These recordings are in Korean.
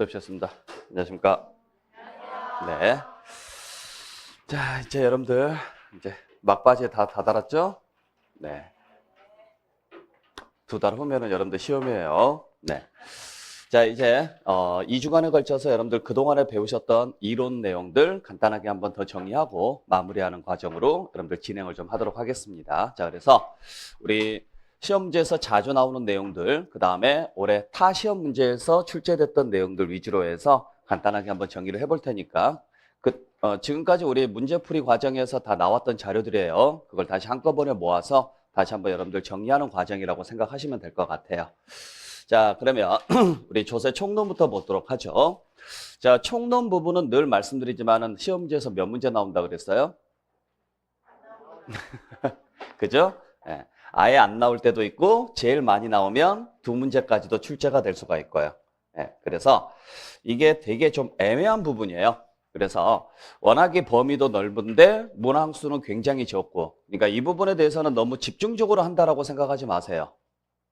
수업 시작습니다. 안녕하십니까? 네. 자, 이제 여러분들 이제 막바지에 다 달았죠? 네. 2달 후면은 여러분들 시험이에요. 네. 자, 이제 2주간에 걸쳐서 여러분들 그동안에 배우셨던 이론 내용들 간단하게 한번 더 정리하고 마무리하는 과정으로 여러분들 진행을 좀 하도록 하겠습니다. 자, 그래서 우리 시험 문제에서 자주 나오는 내용들, 그 다음에 올해 타 시험 문제에서 출제됐던 내용들 위주로 해서 간단하게 한번 정리를 해볼 테니까 지금까지 우리 문제풀이 과정에서 다 나왔던 자료들이에요. 그걸 다시 한꺼번에 모아서 다시 한번 여러분들 정리하는 과정이라고 생각하시면 될 것 같아요. 자, 그러면 우리 조세 총론부터 보도록 하죠. 자, 총론 부분은 늘 말씀드리지만은 시험 문제에서 몇 문제 나온다 그랬어요? 그죠? 네. 아예 안 나올 때도 있고 제일 많이 나오면 2문제까지도 출제가 될 수가 있고요. 네. 그래서 이게 되게 좀 애매한 부분이에요. 그래서 워낙에 범위도 넓은데 문항수는 굉장히 적고, 그러니까 이 부분에 대해서는 너무 집중적으로 한다라고 생각하지 마세요.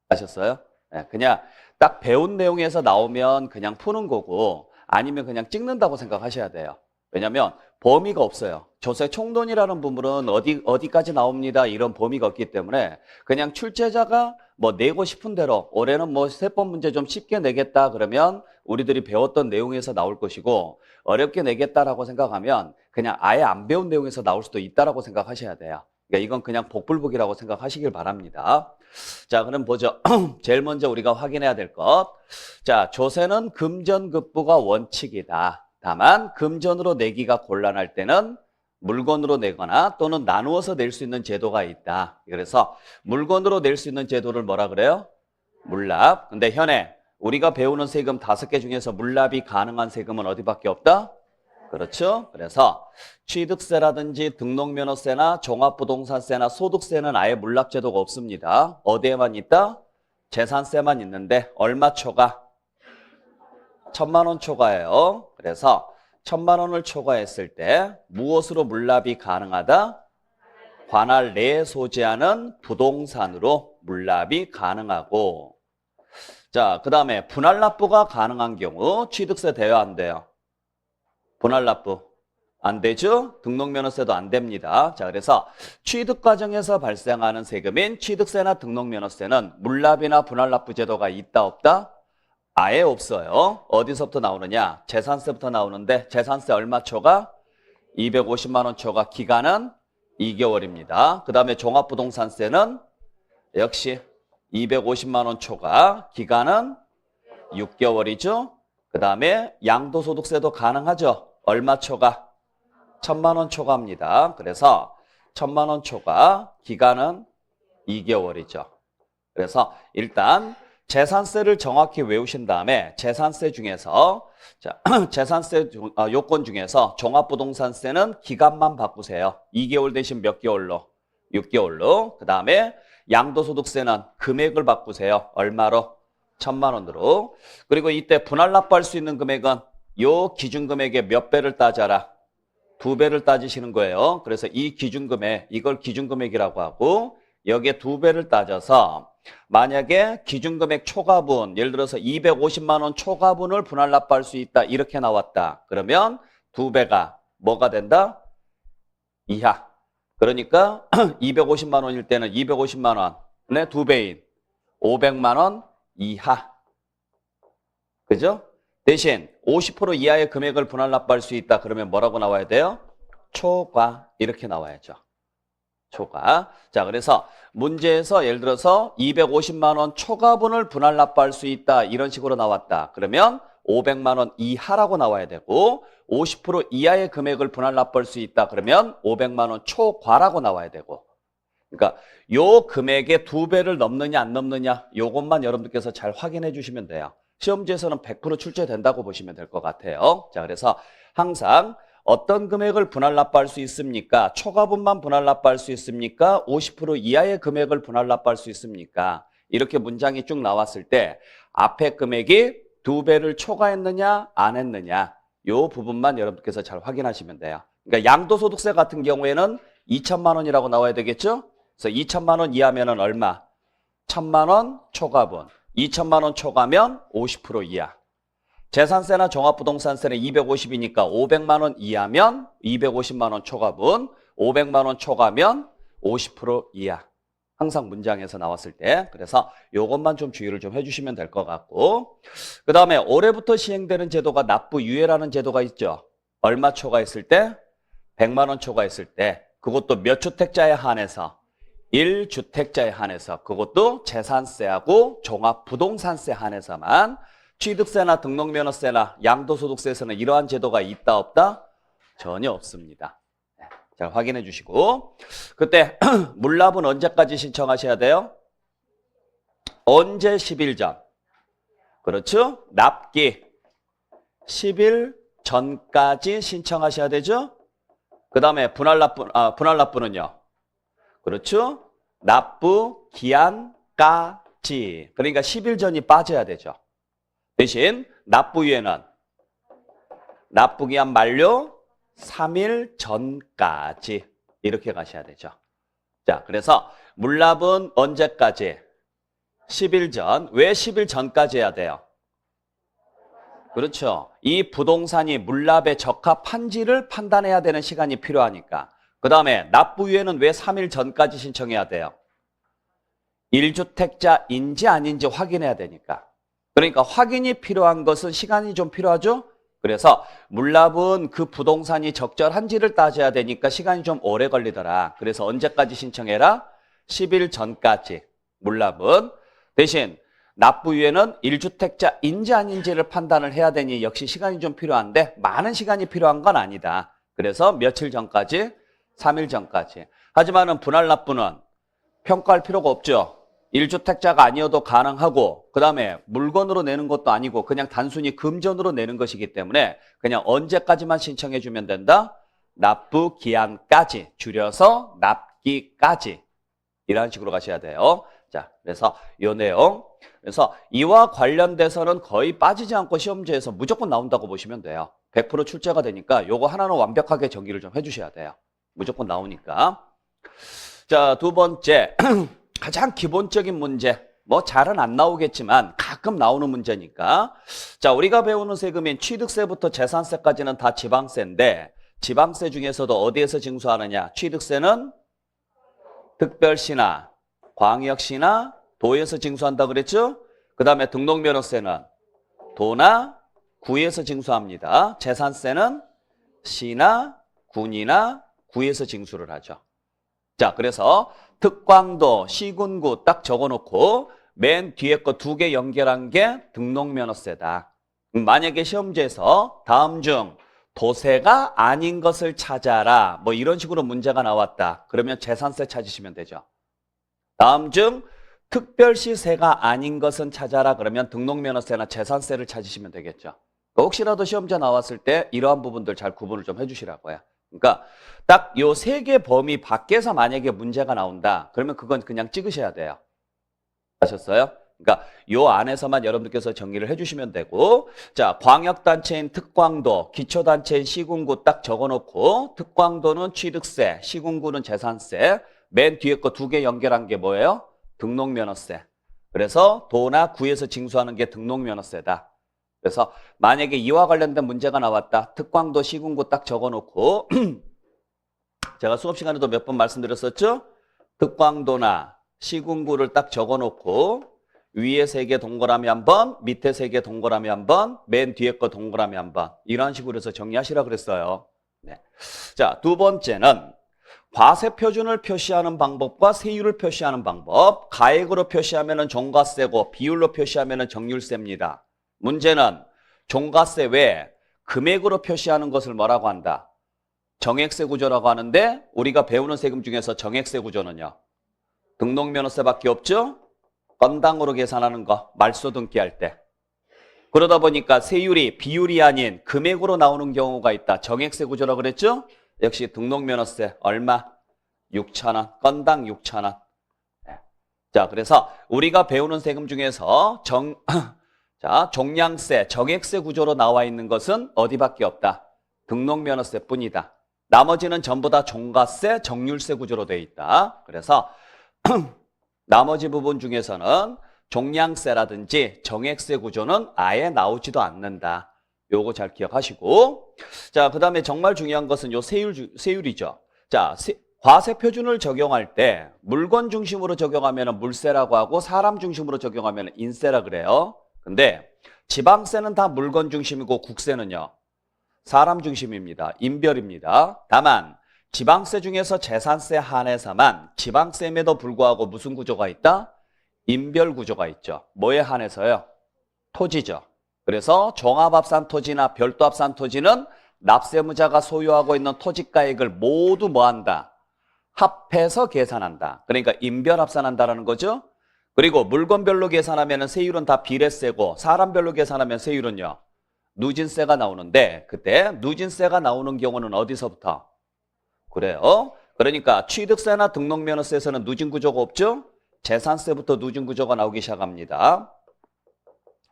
아셨어요? 네, 그냥 딱 배운 내용에서 나오면 그냥 푸는 거고 아니면 그냥 찍는다고 생각하셔야 돼요. 왜냐하면 범위가 없어요. 조세 총론이라는 부분은 어디까지 나옵니다 이런 범위가 없기 때문에 그냥 출제자가 뭐 내고 싶은 대로 올해는 뭐 3번 문제 좀 쉽게 내겠다 그러면 우리들이 배웠던 내용에서 나올 것이고, 어렵게 내겠다라고 생각하면 그냥 아예 안 배운 내용에서 나올 수도 있다라고 생각하셔야 돼요. 그러니까 이건 그냥 복불복이라고 생각하시길 바랍니다. 자, 그럼 보죠. 제일 먼저 우리가 확인해야 될 것. 자, 조세는 금전급부가 원칙이다. 다만 금전으로 내기가 곤란할 때는 물건으로 내거나 또는 나누어서 낼 수 있는 제도가 있다. 그래서 물건으로 낼 수 있는 제도를 뭐라 그래요? 물납. 근데 현행 우리가 배우는 세금 5개 중에서 물납이 가능한 세금은 어디밖에 없다? 그렇죠? 그래서 취득세라든지 등록면허세나 종합부동산세나 소득세는 아예 물납제도가 없습니다. 어디에만 있다? 재산세만 있는데 얼마 초과? 1,000만 원 초과예요. 그래서 1,000만 원을 초과했을 때 무엇으로 물납이 가능하다? 관할 내에 소지하는 부동산으로 물납이 가능하고, 자, 그 다음에 분할납부가 가능한 경우 취득세 돼요, 안 돼요? 분할납부 안 되죠? 등록면허세도 안 됩니다. 자, 그래서 취득 과정에서 발생하는 세금인 취득세나 등록면허세는 물납이나 분할납부 제도가 있다 없다? 아예 없어요. 어디서부터 나오느냐? 재산세부터 나오는데 재산세 얼마 초과? 250만 원 초과. 기간은 2개월입니다. 그 다음에 종합부동산세는 역시 250만 원 초과. 기간은 6개월이죠. 그 다음에 양도소득세도 가능하죠. 얼마 초과? 1,000만 원 초과입니다. 그래서 1,000만 원 초과. 기간은 2개월이죠. 그래서 일단 재산세를 정확히 외우신 다음에 재산세 중에서 재산세 요건 중에서 종합부동산세는 기간만 바꾸세요. 2개월 대신 몇 개월로? 6개월로. 그 다음에 양도소득세는 금액을 바꾸세요. 얼마로? 1,000만 원으로. 그리고 이때 분할납부할 수 있는 금액은 요 기준금액의 몇 배를 따져라? 2배를 따지시는 거예요. 그래서 이 기준금액, 이걸 기준금액이라고 하고 여기에 2배를 따져서 만약에 기준금액 초과분, 예를 들어서 250만 원 초과분을 분할납부할 수 있다 이렇게 나왔다. 그러면 2배가 뭐가 된다? 이하. 그러니까 250만 원일 때는 250만 원의 2배인 500만 원 이하. 그죠? 대신 50% 이하의 금액을 분할납부할 수 있다. 그러면 뭐라고 나와야 돼요? 초과. 이렇게 나와야죠. 초과. 자, 그래서 문제에서 예를 들어서 250만 원 초과분을 분할납부할 수 있다. 이런 식으로 나왔다. 그러면 500만 원 이하라고 나와야 되고 50% 이하의 금액을 분할납부할 수 있다. 그러면 500만 원 초과라고 나와야 되고. 그러니까 요 금액의 2배를 넘느냐 안 넘느냐 요것만 여러분들께서 잘 확인해 주시면 돼요. 시험지에서는 100% 출제된다고 보시면 될 것 같아요. 자, 그래서 항상 어떤 금액을 분할납부할 수 있습니까? 초과분만 분할납부할 수 있습니까? 50% 이하의 금액을 분할납부할 수 있습니까? 이렇게 문장이 쭉 나왔을 때 앞에 금액이 2배를 초과했느냐 안 했느냐 요 부분만 여러분께서 잘 확인하시면 돼요. 그러니까 양도소득세 같은 경우에는 2천만 원이라고 나와야 되겠죠? 그래서 2천만 원 이하면은 얼마? 1,000만 원 초과분. 2천만 원 초과면 50% 이하. 재산세나 종합부동산세는 250이니까 500만 원 이하면 250만 원 초과분, 500만 원 초과면 50% 이하. 항상 문장에서 나왔을 때. 그래서 이것만 좀 주의를 좀 해주시면 될 것 같고. 그 다음에 올해부터 시행되는 제도가 납부유예라는 제도가 있죠. 얼마 초과했을 때? 100만 원 초과했을 때. 그것도 몇 주택자에 한해서? 1주택자에 한해서. 그것도 재산세하고 종합부동산세 한해서만. 취득세나 등록면허세나 양도소득세에서는 이러한 제도가 있다 없다? 전혀 없습니다. 잘 확인해 주시고. 그때 물납은 언제까지 신청하셔야 돼요? 언제 10일 전? 그렇죠? 납기 10일 전까지 신청하셔야 되죠? 그 다음에 분할납부는요? 그렇죠? 납부 기한까지. 그러니까 10일 전이 빠져야 되죠. 대신 납부유예는 납부기한 만료 3일 전까지 이렇게 가셔야 되죠. 자, 그래서 물납은 언제까지? 10일 전. 왜 10일 전까지 해야 돼요? 그렇죠. 이 부동산이 물납에 적합한지를 판단해야 되는 시간이 필요하니까. 그 다음에 납부유예는 왜 3일 전까지 신청해야 돼요? 1주택자인지 아닌지 확인해야 되니까. 그러니까 확인이 필요한 것은 시간이 좀 필요하죠? 그래서 물납은 그 부동산이 적절한지를 따져야 되니까 시간이 좀 오래 걸리더라. 그래서 언제까지 신청해라? 10일 전까지 물납은. 대신 납부유예는 1주택자인지 아닌지를 판단을 해야 되니 역시 시간이 좀 필요한데 많은 시간이 필요한 건 아니다. 그래서 며칠 전까지? 3일 전까지. 하지만은 분할납부는 평가할 필요가 없죠. 1주택자가 아니어도 가능하고 그 다음에 물건으로 내는 것도 아니고 그냥 단순히 금전으로 내는 것이기 때문에 그냥 언제까지만 신청해 주면 된다? 납부 기한까지, 줄여서 납기까지. 이런 식으로 가셔야 돼요. 자, 그래서 이 내용. 그래서 이와 관련돼서는 거의 빠지지 않고 시험지에서 무조건 나온다고 보시면 돼요. 100% 출제가 되니까 요거 하나는 완벽하게 정리를 좀 해주셔야 돼요. 무조건 나오니까. 자, 두 번째. 가장 기본적인 문제, 뭐 잘은 안 나오겠지만 가끔 나오는 문제니까. 자, 우리가 배우는 세금인 취득세부터 재산세까지는 다 지방세인데 지방세 중에서도 어디에서 징수하느냐? 취득세는 특별시나 광역시나 도에서 징수한다 그랬죠? 그 다음에 등록면허세는 도나 구에서 징수합니다. 재산세는 시나 군이나 구에서 징수를 하죠. 자, 그래서 특광도, 시군구 딱 적어놓고 맨 뒤에 거 2개 연결한 게 등록면허세다. 만약에 시험지에서 다음 중 도세가 아닌 것을 찾아라. 뭐 이런 식으로 문제가 나왔다. 그러면 재산세 찾으시면 되죠. 다음 중 특별시세가 아닌 것은 찾아라. 그러면 등록면허세나 재산세를 찾으시면 되겠죠. 혹시라도 시험지에 나왔을 때 이러한 부분들 잘 구분을 좀 해주시라고요. 그러니까 딱 요 3개 범위 밖에서 만약에 문제가 나온다. 그러면 그건 그냥 찍으셔야 돼요. 아셨어요? 그러니까 요 안에서만 여러분들께서 정리를 해주시면 되고, 자, 광역단체인 특광도, 기초단체인 시군구 딱 적어놓고, 특광도는 취득세, 시군구는 재산세, 맨 뒤에 거 2개 연결한 게 뭐예요? 등록면허세. 그래서 도나 구에서 징수하는 게 등록면허세다. 그래서 만약에 이와 관련된 문제가 나왔다. 특광도, 시군구 딱 적어놓고 제가 수업 시간에도 몇 번 말씀드렸었죠? 특광도나 시군구를 딱 적어놓고 위에 3개 동그라미 한 번, 밑에 3개 동그라미 한 번, 맨 뒤에 거 동그라미 한 번. 이런 식으로 해서 정리하시라 그랬어요. 네. 자, 두 번째는 과세 표준을 표시하는 방법과 세율을 표시하는 방법. 가액으로 표시하면 종가세고 비율로 표시하면 정률세입니다. 문제는 종가세 외에 금액으로 표시하는 것을 뭐라고 한다? 정액세 구조라고 하는데 우리가 배우는 세금 중에서 정액세 구조는요. 등록면허세밖에 없죠? 건당으로 계산하는 거, 말소 등기할 때. 그러다 보니까 세율이 비율이 아닌 금액으로 나오는 경우가 있다. 정액세 구조라고 그랬죠? 역시 등록면허세 얼마? 6,000원, 건당 6,000원. 자, 그래서 우리가 배우는 세금 중에서 자, 종량세, 정액세 구조로 나와 있는 것은 어디밖에 없다? 등록면허세 뿐이다. 나머지는 전부 다 종가세, 정률세 구조로 되어 있다. 그래서 나머지 부분 중에서는 종량세라든지 정액세 구조는 아예 나오지도 않는다. 요거 잘 기억하시고. 자, 그 다음에 정말 중요한 것은 요 세율이죠. 자, 과세 표준을 적용할 때 물건 중심으로 적용하면 물세라고 하고 사람 중심으로 적용하면 인세라 그래요. 근데 지방세는 다 물건 중심이고 국세는요. 사람 중심입니다. 인별입니다. 다만 지방세 중에서 재산세 한해서만 지방세임에도 불구하고 무슨 구조가 있다? 인별 구조가 있죠. 뭐에 한해서요? 토지죠. 그래서 종합합산 토지나 별도합산 토지는 납세무자가 소유하고 있는 토지가액을 모두 뭐한다? 합해서 계산한다. 그러니까 인별합산한다라는 거죠. 그리고 물건별로 계산하면 세율은 다 비례세고 사람별로 계산하면 세율은요. 누진세가 나오는데 그때 누진세가 나오는 경우는 어디서부터? 그래요. 그러니까 취득세나 등록면허세에서는 누진구조가 없죠. 재산세부터 누진구조가 나오기 시작합니다.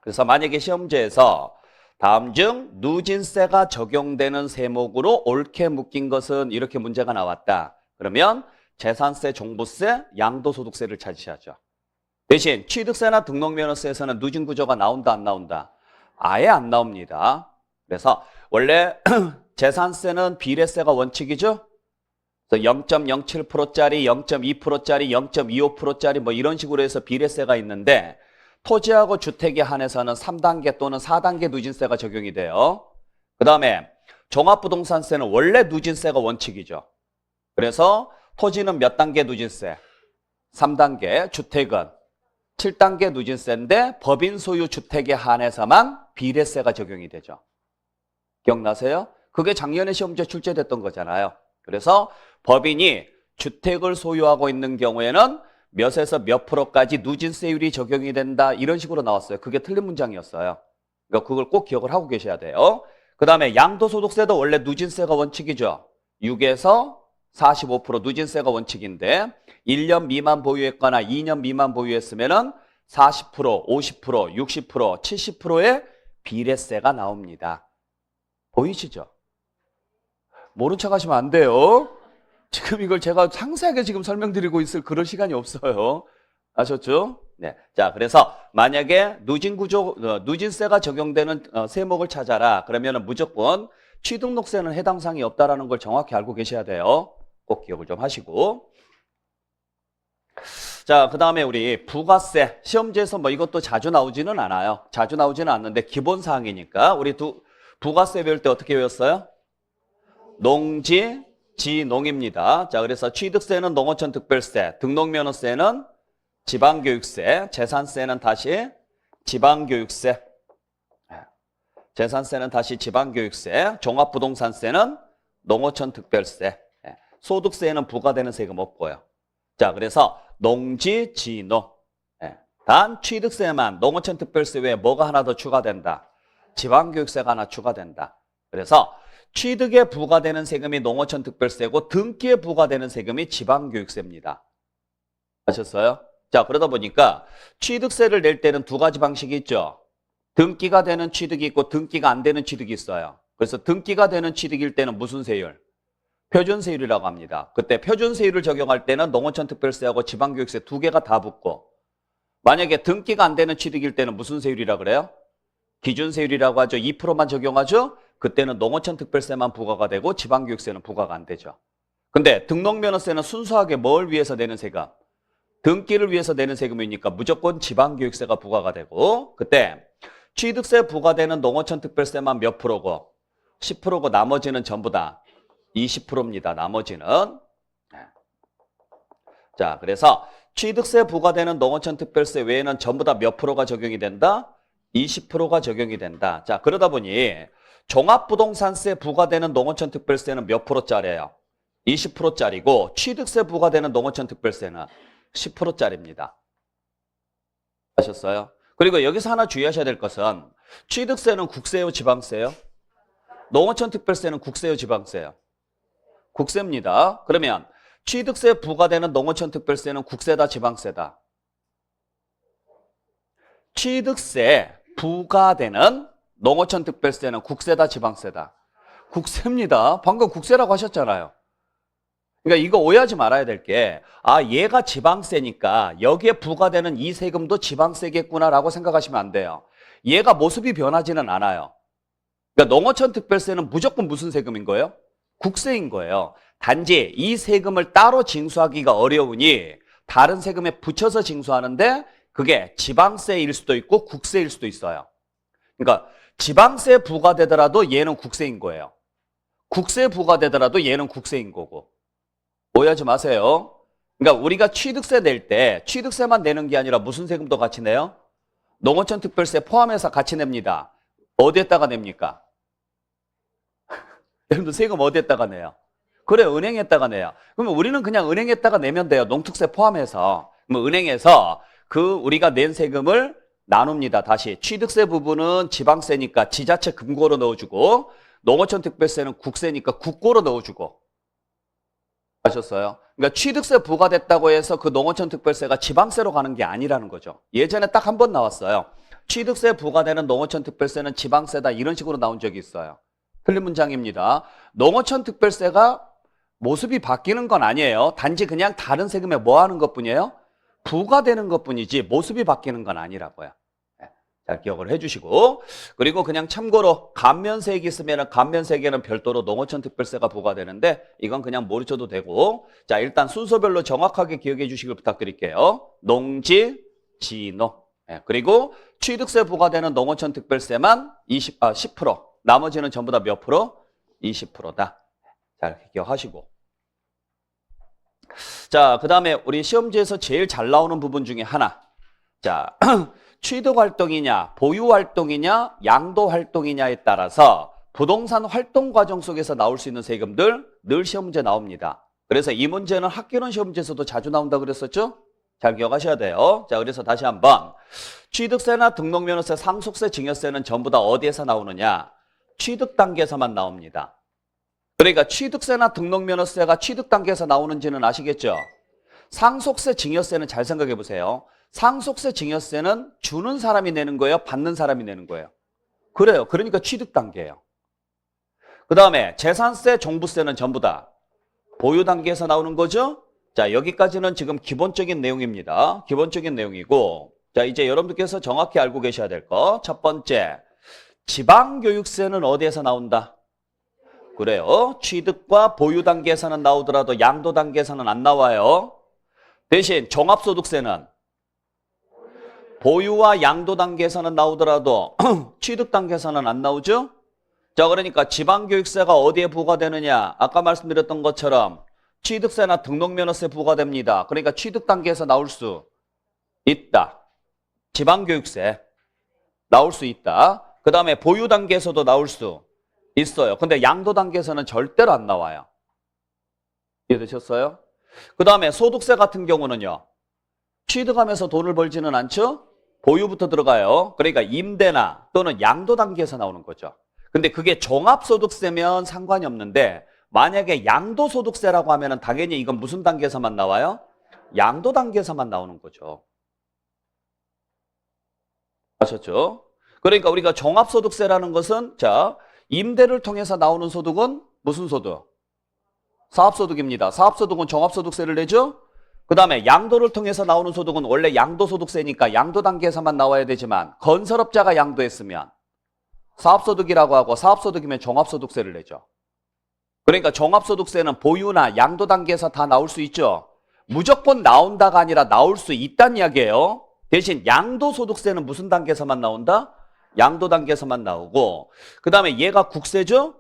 그래서 만약에 시험지에서 다음 중 누진세가 적용되는 세목으로 옳게 묶인 것은 이렇게 문제가 나왔다. 그러면 재산세, 종부세, 양도소득세를 찾으셔야죠. 대신 취득세나 등록면허세에서는 누진구조가 나온다 안 나온다? 아예 안 나옵니다. 그래서 원래 재산세는 비례세가 원칙이죠. 그래서 0.07%짜리, 0.2%짜리, 0.25%짜리 뭐 이런 식으로 해서 비례세가 있는데 토지하고 주택에 한해서는 3단계 또는 4단계 누진세가 적용이 돼요. 그 다음에 종합부동산세는 원래 누진세가 원칙이죠. 그래서 토지는 몇 단계 누진세? 3단계, 주택은 7단계 누진세인데 법인 소유 주택에 한해서만 비례세가 적용이 되죠. 기억나세요? 그게 작년에 시험지에 출제됐던 거잖아요. 그래서 법인이 주택을 소유하고 있는 경우에는 몇에서 몇 프로까지 누진세율이 적용이 된다 이런 식으로 나왔어요. 그게 틀린 문장이었어요. 그러니까 그걸 꼭 기억을 하고 계셔야 돼요. 그 다음에 양도소득세도 원래 누진세가 원칙이죠. 6에서 45% 누진세가 원칙인데 1년 미만 보유했거나 2년 미만 보유했으면 40%, 50%, 60%, 70%의 비례세가 나옵니다. 보이시죠? 모른 척 하시면 안 돼요. 지금 이걸 제가 상세하게 지금 설명드리고 있을 그런 시간이 없어요. 아셨죠? 네. 자, 그래서 만약에 누진세가 적용되는 세목을 찾아라. 그러면 무조건 취등록세는 해당 사항이 없다라는 걸 정확히 알고 계셔야 돼요. 꼭 기억을 좀 하시고. 자, 그 다음에 우리 부가세. 시험지에서 뭐 이것도 자주 나오지는 않아요. 자주 나오지는 않는데 기본 사항이니까. 우리 부가세 배울 때 어떻게 배웠어요? 농지, 지농입니다. 자, 그래서 취득세는 농어촌 특별세, 등록면허세는 지방교육세, 재산세는 다시 지방교육세, 재산세는 다시 지방교육세, 종합부동산세는 농어촌 특별세, 소득세에는 부과되는 세금 없고요. 자, 그래서 농지, 지농. 단 취득세만 농어촌 특별세 외에 뭐가 하나 더 추가된다? 지방교육세가 하나 추가된다. 그래서 취득에 부과되는 세금이 농어촌 특별세고 등기에 부과되는 세금이 지방교육세입니다. 아셨어요? 자, 그러다 보니까 취득세를 낼 때는 두 가지 방식이 있죠. 등기가 되는 취득이 있고 등기가 안 되는 취득이 있어요. 그래서 등기가 되는 취득일 때는 무슨 세율? 표준세율이라고 합니다. 그때 표준세율을 적용할 때는 농어촌 특별세하고 지방교육세 두 개가 다 붙고 만약에 등기가 안 되는 취득일 때는 무슨 세율이라고 그래요? 기준세율이라고 하죠. 2%만 적용하죠. 그때는 농어촌 특별세만 부과가 되고 지방교육세는 부과가 안 되죠. 근데 등록면허세는 순수하게 뭘 위해서 내는 세금? 등기를 위해서 내는 세금이니까 무조건 지방교육세가 부과가 되고 그때 취득세 부과되는 농어촌 특별세만 몇 프로고 10%고 나머지는 전부 다 20%입니다. 나머지는. 자, 그래서 취득세 부과되는 농어촌 특별세 외에는 전부 다 몇 프로가 적용이 된다? 20%가 적용이 된다. 자, 그러다 보니 종합부동산세 부과되는 농어촌 특별세는 몇 프로짜리예요? 20%짜리고 취득세 부과되는 농어촌 특별세는 10%짜리입니다. 아셨어요? 그리고 여기서 하나 주의하셔야 될 것은 취득세는 국세요, 지방세요? 농어촌 특별세는 국세요, 지방세요? 국세입니다. 그러면 취득세 부과되는 농어촌 특별세는 국세다, 지방세다? 취득세 부과되는 농어촌 특별세는 국세다, 지방세다? 국세입니다. 방금 국세라고 하셨잖아요. 그러니까 이거 오해하지 말아야 될 게, 아, 얘가 지방세니까 여기에 부과되는 이 세금도 지방세겠구나라고 생각하시면 안 돼요. 얘가 모습이 변하지는 않아요. 그러니까 농어촌 특별세는 무조건 무슨 세금인 거예요? 국세인 거예요. 단지 이 세금을 따로 징수하기가 어려우니 다른 세금에 붙여서 징수하는데 그게 지방세일 수도 있고 국세일 수도 있어요. 그러니까 지방세 부과되더라도 얘는 국세인 거예요. 국세 부과되더라도 얘는 국세인 거고. 오해하지 마세요. 그러니까 우리가 취득세 낼 때 취득세만 내는 게 아니라 무슨 세금도 같이 내요? 농어촌 특별세 포함해서 같이 냅니다. 어디에다가 냅니까? 여러분들 세금 어디에다가 내요? 그래, 은행에다가 내요. 그러면 우리는 그냥 은행에다가 내면 돼요. 농특세 포함해서. 그럼 은행에서 그 우리가 낸 세금을 나눕니다. 다시 취득세 부분은 지방세니까 지자체 금고로 넣어주고, 농어촌 특별세는 국세니까 국고로 넣어주고. 아셨어요? 그러니까 취득세 부과됐다고 해서 그 농어촌 특별세가 지방세로 가는 게 아니라는 거죠. 예전에 딱 한 번 나왔어요. 취득세 부과되는 농어촌 특별세는 지방세다, 이런 식으로 나온 적이 있어요. 틀린 문장입니다. 농어촌 특별세가 모습이 바뀌는 건 아니에요. 단지 그냥 다른 세금에 뭐 하는 것뿐이에요? 부과되는 것뿐이지 모습이 바뀌는 건 아니라고요. 잘 기억을 해주시고, 그리고 그냥 참고로 감면세액이 있으면 감면세액에는 별도로 농어촌 특별세가 부과되는데 이건 그냥 모르셔도 되고, 자, 일단 순서별로 정확하게 기억해 주시길 부탁드릴게요. 농지, 진호. 그리고 취득세 부과되는 농어촌 특별세만 10%, 나머지는 전부 다 몇 프로? 20%다. 잘 기억하시고. 자, 그 다음에 우리 시험지에서 제일 잘 나오는 부분 중에 하나. 자, 취득활동이냐, 보유활동이냐, 양도활동이냐에 따라서 부동산 활동 과정 속에서 나올 수 있는 세금들 늘 시험 문제 나옵니다. 그래서 이 문제는 학교론 시험 문제에서도 자주 나온다고 그랬었죠? 잘 기억하셔야 돼요. 자, 그래서 다시 한번 취득세나 등록면허세, 상속세, 증여세는 전부 다 어디에서 나오느냐? 취득 단계에서만 나옵니다. 그러니까 취득세나 등록면허세가 취득 단계에서 나오는지는 아시겠죠? 상속세, 증여세는 잘 생각해 보세요. 상속세, 증여세는 주는 사람이 내는 거예요? 받는 사람이 내는 거예요? 그래요. 그러니까 취득 단계예요. 그 다음에 재산세, 종부세는 전부 다 보유 단계에서 나오는 거죠? 자, 여기까지는 지금 기본적인 내용입니다. 기본적인 내용이고, 자, 이제 여러분들께서 정확히 알고 계셔야 될 거. 첫 번째, 지방교육세는 어디에서 나온다? 그래요. 취득과 보유 단계에서는 나오더라도 양도 단계에서는 안 나와요. 대신 종합소득세는 보유와 양도 단계에서는 나오더라도 취득 단계에서는 안 나오죠? 자, 그러니까 지방교육세가 어디에 부과되느냐? 아까 말씀드렸던 것처럼 취득세나 등록면허세 부과됩니다. 그러니까 취득 단계에서 나올 수 있다. 지방교육세 나올 수 있다. 그 다음에 보유 단계에서도 나올 수 있어요. 근데 양도 단계에서는 절대로 안 나와요. 이해되셨어요? 그 다음에 소득세 같은 경우는요. 취득하면서 돈을 벌지는 않죠? 보유부터 들어가요. 그러니까 임대나 또는 양도 단계에서 나오는 거죠. 근데 그게 종합소득세면 상관이 없는데 만약에 양도소득세라고 하면 당연히 이건 무슨 단계에서만 나와요? 양도 단계에서만 나오는 거죠. 아셨죠? 그러니까 우리가 종합소득세라는 것은 자, 임대를 통해서 나오는 소득은 무슨 소득? 사업소득입니다. 사업소득은 종합소득세를 내죠? 그 다음에 양도를 통해서 나오는 소득은 원래 양도소득세니까 양도 단계에서만 나와야 되지만 건설업자가 양도했으면 사업소득이라고 하고 사업소득이면 종합소득세를 내죠. 그러니까 종합소득세는 보유나 양도 단계에서 다 나올 수 있죠. 무조건 나온다가 아니라 나올 수 있다는 이야기예요. 대신 양도소득세는 무슨 단계에서만 나온다? 양도 단계에서만 나오고, 그 다음에 얘가 국세죠?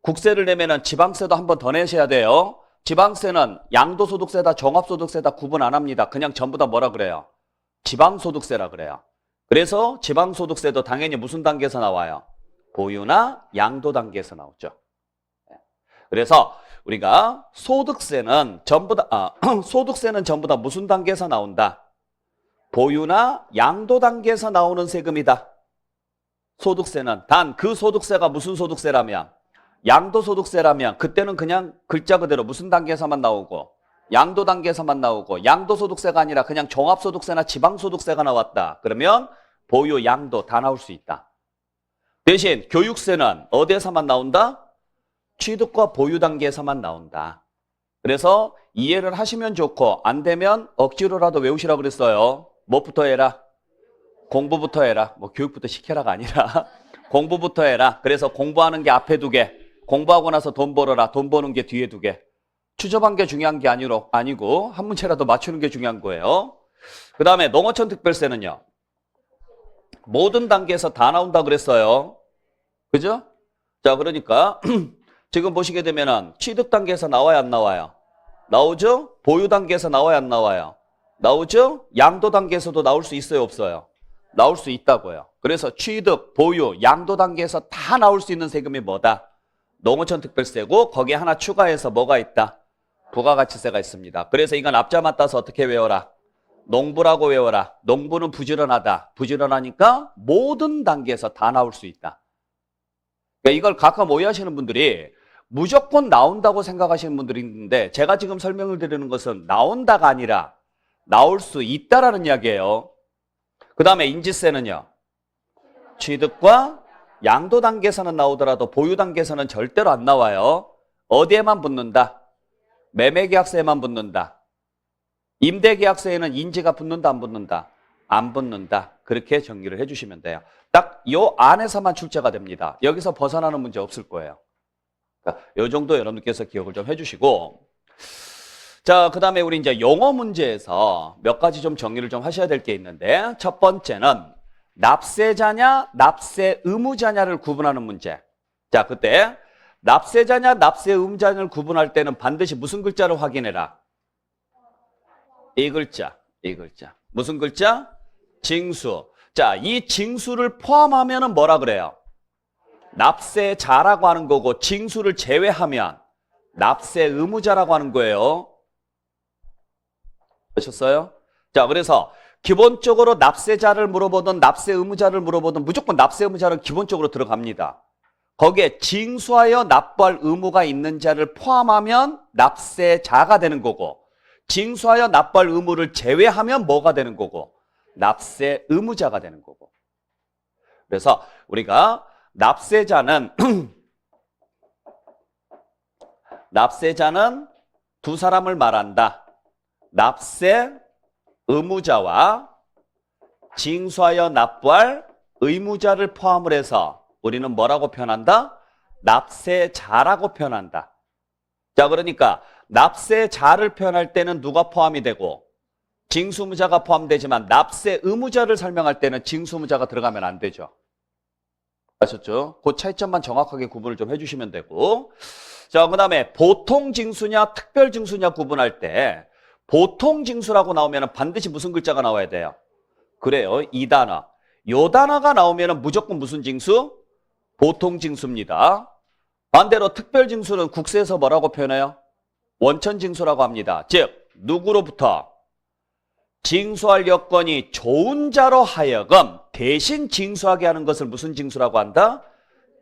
국세를 내면은 지방세도 한 번 더 내셔야 돼요. 지방세는 양도소득세다 종합소득세다 구분 안 합니다. 그냥 전부 다 뭐라 그래요? 지방소득세라 그래요. 그래서 지방소득세도 당연히 무슨 단계에서 나와요? 보유나 양도 단계에서 나오죠. 그래서 우리가 소득세는 전부 다 소득세는 전부 다 무슨 단계에서 나온다? 보유나 양도 단계에서 나오는 세금이다. 소득세는 단 그 소득세가 무슨 소득세라면 양도소득세라면 그때는 그냥 글자 그대로 무슨 단계에서만 나오고 양도 단계에서만 나오고 양도소득세가 아니라 그냥 종합소득세나 지방소득세가 나왔다. 그러면 보유, 양도 다 나올 수 있다. 대신 교육세는 어디에서만 나온다? 취득과 보유 단계에서만 나온다. 그래서 이해를 하시면 좋고 안 되면 억지로라도 외우시라고 그랬어요. 뭐부터 해라? 공부부터 해라. 뭐 교육부터 시켜라가 아니라 공부부터 해라. 그래서 공부하는 게 앞에 2개. 공부하고 나서 돈 벌어라. 돈 버는 게 뒤에 2개. 추접한 게 중요한 게 아니고 한 문제라도 맞추는 게 중요한 거예요. 그 다음에 농어촌 특별세는요. 모든 단계에서 다 나온다 그랬어요. 그죠? 자, 그러니까 지금 보시게 되면은 취득 단계에서 나와야 안 나와요? 나오죠? 보유 단계에서 나와야 안 나와요? 나오죠? 양도 단계에서도 나올 수 있어요, 없어요? 나올 수 있다고요. 그래서 취득, 보유, 양도 단계에서 다 나올 수 있는 세금이 뭐다? 농어촌 특별세고 거기에 하나 추가해서 뭐가 있다? 부가가치세가 있습니다. 그래서 이건 앞자만 따서 어떻게 외워라? 농부라고 외워라. 농부는 부지런하다. 부지런하니까 모든 단계에서 다 나올 수 있다. 그러니까 이걸 가끔 오해하시는 분들이 무조건 나온다고 생각하시는 분들이 있는데 제가 지금 설명을 드리는 것은 나온다가 아니라 나올 수 있다라는 이야기예요. 그 다음에 인지세는요. 취득과 양도 단계에서는 나오더라도 보유 단계에서는 절대로 안 나와요. 어디에만 붙는다? 매매계약서에만 붙는다. 임대계약서에는 인지가 붙는다, 안 붙는다? 안 붙는다. 그렇게 정리를 해주시면 돼요. 딱 요 안에서만 출제가 됩니다. 여기서 벗어나는 문제 없을 거예요. 그러니까 요 정도 여러분께서 기억을 좀 해주시고, 자, 그 다음에 우리 이제 용어 문제에서 몇 가지 좀 정리를 좀 하셔야 될 게 있는데, 첫 번째는 납세자냐, 납세 의무자냐를 구분하는 문제. 자, 그때 납세자냐, 납세 의무자냐를 구분할 때는 반드시 무슨 글자를 확인해라? 이 글자, 이 글자. 무슨 글자? 징수. 자, 이 징수를 포함하면은 뭐라 그래요? 납세자라고 하는 거고, 징수를 제외하면 납세 의무자라고 하는 거예요. 보셨어요? 자, 그래서 기본적으로 납세자를 물어보든 납세 의무자를 물어보든 무조건 납세 의무자는 기본적으로 들어갑니다. 거기에 징수하여 납부할 의무가 있는 자를 포함하면 납세자가 되는 거고, 징수하여 납부할 의무를 제외하면 뭐가 되는 거고? 납세 의무자가 되는 거고. 그래서 우리가 납세자는 납세자는 두 사람을 말한다. 납세 의무자와 징수하여 납부할 의무자를 포함을 해서 우리는 뭐라고 표현한다? 납세자라고 표현한다. 자, 그러니까 납세자를 표현할 때는 누가 포함이 되고 징수의무자가 포함되지만 납세 의무자를 설명할 때는 징수의무자가 들어가면 안 되죠. 아셨죠? 그 차이점만 정확하게 구분을 좀 해주시면 되고, 자, 그 다음에 보통 징수냐 특별 징수냐 구분할 때 보통 징수라고 나오면 반드시 무슨 글자가 나와야 돼요? 그래요, 이 단어. 요 단어가 나오면 무조건 무슨 징수? 보통 징수입니다. 반대로 특별 징수는 국세에서 뭐라고 표현해요? 원천 징수라고 합니다. 즉 누구로부터? 징수할 여건이 좋은 자로 하여금 대신 징수하게 하는 것을 무슨 징수라고 한다?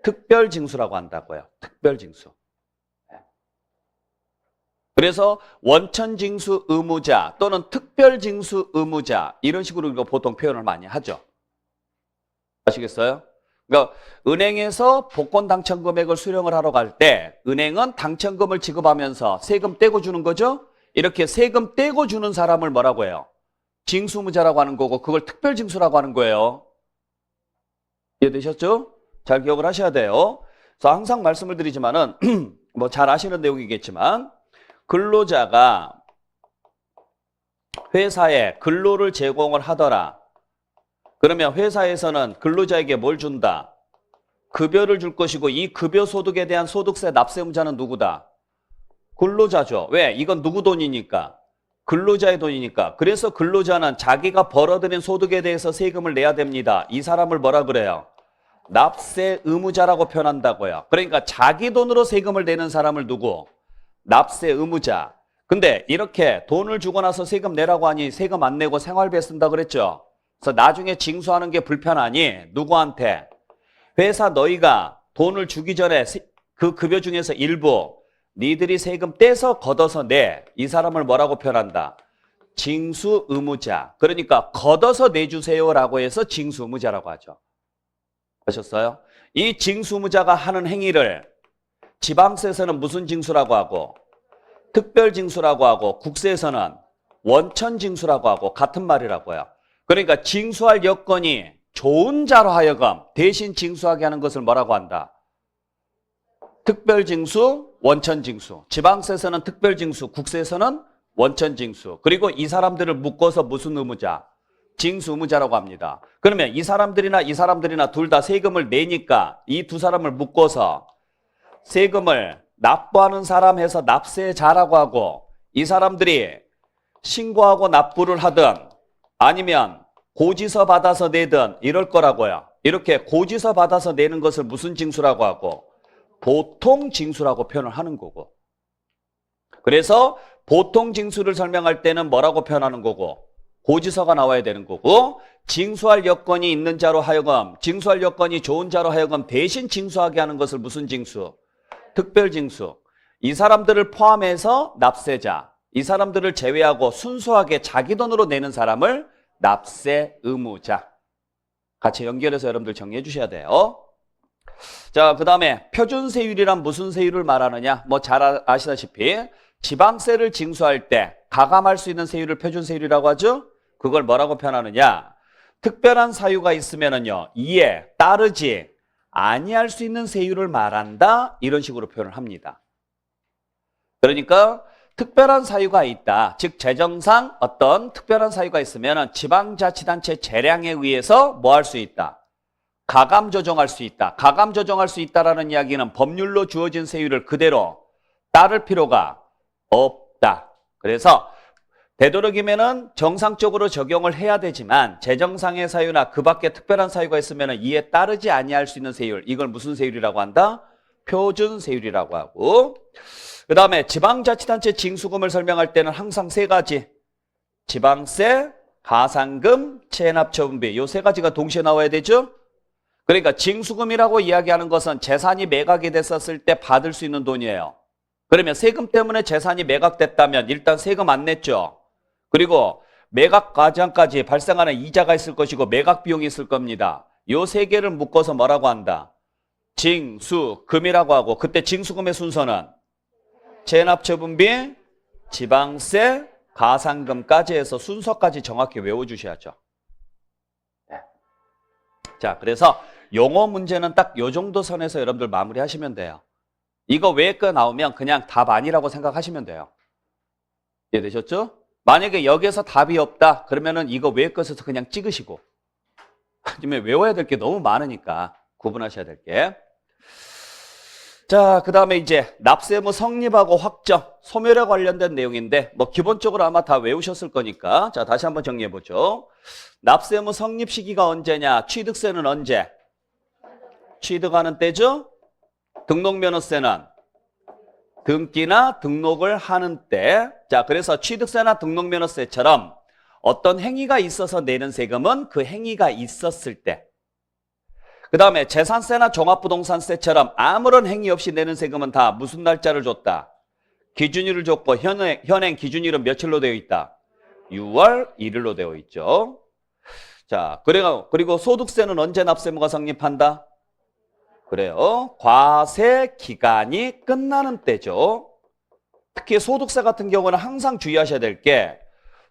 특별 징수라고 한다고요. 특별 징수. 그래서 원천 징수 의무자 또는 특별 징수 의무자 이런 식으로 우리가 보통 표현을 많이 하죠. 아시겠어요? 그러니까 은행에서 복권 당첨 금액을 수령을 하러 갈 때 은행은 당첨금을 지급하면서 세금 떼고 주는 거죠. 이렇게 세금 떼고 주는 사람을 뭐라고 해요? 징수의무자라고 하는 거고, 그걸 특별징수라고 하는 거예요. 이해되셨죠? 잘 기억을 하셔야 돼요. 그래서 항상 말씀을 드리지만은 뭐 잘 아시는 내용이겠지만 근로자가 회사에 근로를 제공을 하더라. 그러면 회사에서는 근로자에게 뭘 준다? 급여를 줄 것이고, 이 급여 소득에 대한 소득세 납세 의무자는 누구다? 근로자죠. 왜? 이건 누구 돈이니까? 근로자의 돈이니까. 그래서 근로자는 자기가 벌어들인 소득에 대해서 세금을 내야 됩니다. 이 사람을 뭐라 그래요? 납세 의무자라고 표현한다고요. 그러니까 자기 돈으로 세금을 내는 사람을 누구? 납세 의무자. 근데 이렇게 돈을 주고 나서 세금 내라고 하니 세금 안 내고 생활비에 쓴다 그랬죠. 그래서 나중에 징수하는 게 불편하니 누구한테? 회사 너희가 돈을 주기 전에 그 급여 중에서 일부 니들이 세금 떼서 걷어서 내. 이 사람을 뭐라고 표현한다? 징수 의무자. 그러니까 걷어서 내주세요라고 해서 징수 의무자라고 하죠. 아셨어요? 이 징수 의무자가 하는 행위를 지방세에서는 무슨 징수라고 하고? 특별징수라고 하고 국세에서는 원천징수라고 하고 같은 말이라고요. 그러니까 징수할 여건이 좋은 자로 하여금 대신 징수하게 하는 것을 뭐라고 한다? 특별징수, 원천징수. 지방세에서는 특별징수, 국세에서는 원천징수. 그리고 이 사람들을 묶어서 무슨 의무자? 징수의무자라고 합니다. 그러면 이 사람들이나 둘 다 세금을 내니까 이 두 사람을 묶어서 세금을 납부하는 사람 해서 납세자라고 하고, 이 사람들이 신고하고 납부를 하든 아니면 고지서 받아서 내든 이럴 거라고요. 이렇게 고지서 받아서 내는 것을 무슨 징수라고 하고? 보통 징수라고 표현을 하는 거고. 그래서 보통 징수를 설명할 때는 뭐라고 표현하는 거고? 고지서가 나와야 되는 거고, 징수할 여건이 있는 자로 하여금, 징수할 여건이 좋은 자로 하여금 대신 징수하게 하는 것을 무슨 징수? 특별징수. 이 사람들을 포함해서 납세자, 이 사람들을 제외하고 순수하게 자기 돈으로 내는 사람을 납세 의무자. 같이 연결해서 여러분들 정리해 주셔야 돼요. 자, 그 다음에 표준세율이란 무슨 세율을 말하느냐? 뭐 잘 아시다시피 지방세를 징수할 때 가감할 수 있는 세율을 표준세율이라고 하죠. 그걸 뭐라고 표현하느냐? 특별한 사유가 있으면은요, 이에 따르지 아니할 수 있는 세율을 말한다, 이런 식으로 표현을 합니다. 그러니까 특별한 사유가 있다, 즉 재정상 어떤 특별한 사유가 있으면 지방자치단체 재량에 의해서 뭐 할 수 있다? 가감 조정할 수 있다. 가감 조정할 수 있다라는 이야기는 법률로 주어진 세율을 그대로 따를 필요가 없다. 그래서 되도록이면은 정상적으로 적용을 해야 되지만 재정상의 사유나 그 밖에 특별한 사유가 있으면 이에 따르지 아니할 수 있는 세율, 이걸 무슨 세율이라고 한다? 표준세율이라고 하고, 그 다음에 지방자치단체 징수금을 설명할 때는 항상 세 가지, 지방세, 가산금, 체납처분비, 요 세 가지가 동시에 나와야 되죠. 그러니까 징수금이라고 이야기하는 것은 재산이 매각이 됐었을 때 받을 수 있는 돈이에요. 그러면 세금 때문에 재산이 매각됐다면 일단 세금 안 냈죠. 그리고 매각 과정까지 발생하는 이자가 있을 것이고 매각 비용이 있을 겁니다. 요 세 개를 묶어서 뭐라고 한다? 징수금이라고 하고, 그때 징수금의 순서는 체납처분비, 지방세, 가산금까지 해서 순서까지 정확히 외워주셔야죠. 네. 자, 그래서 용어 문제는 딱 요 정도 선에서 여러분들 마무리하시면 돼요. 이거 외에 거 나오면 그냥 답 아니라고 생각하시면 돼요. 이해되셨죠? 만약에 여기에서 답이 없다 그러면은 이거 외에 것에서 그냥 찍으시고, 아니면 외워야 될 게 너무 많으니까 구분하셔야 될 게. 자, 그 다음에 이제 납세의무 성립하고 확정, 소멸에 관련된 내용인데 뭐 기본적으로 아마 다 외우셨을 거니까 자, 다시 한번 정리해 보죠. 납세의무 성립 시기가 언제냐? 취득세는 언제? 취득하는 때죠. 등록면허세는 등기나 등록을 하는 때. 자, 그래서 취득세나 등록면허세처럼 어떤 행위가 있어서 내는 세금은 그 행위가 있었을 때. 그 다음에 재산세나 종합부동산세처럼 아무런 행위 없이 내는 세금은 다 무슨 날짜를 줬다? 기준일을 줬고, 현행 기준일은 며칠로 되어 있다? 6월 1일로 되어 있죠. 자, 그리고 소득세는 언제 납세의무가 성립한다? 그래요. 과세 기간이 끝나는 때죠. 특히 소득세 같은 경우는 항상 주의하셔야 될 게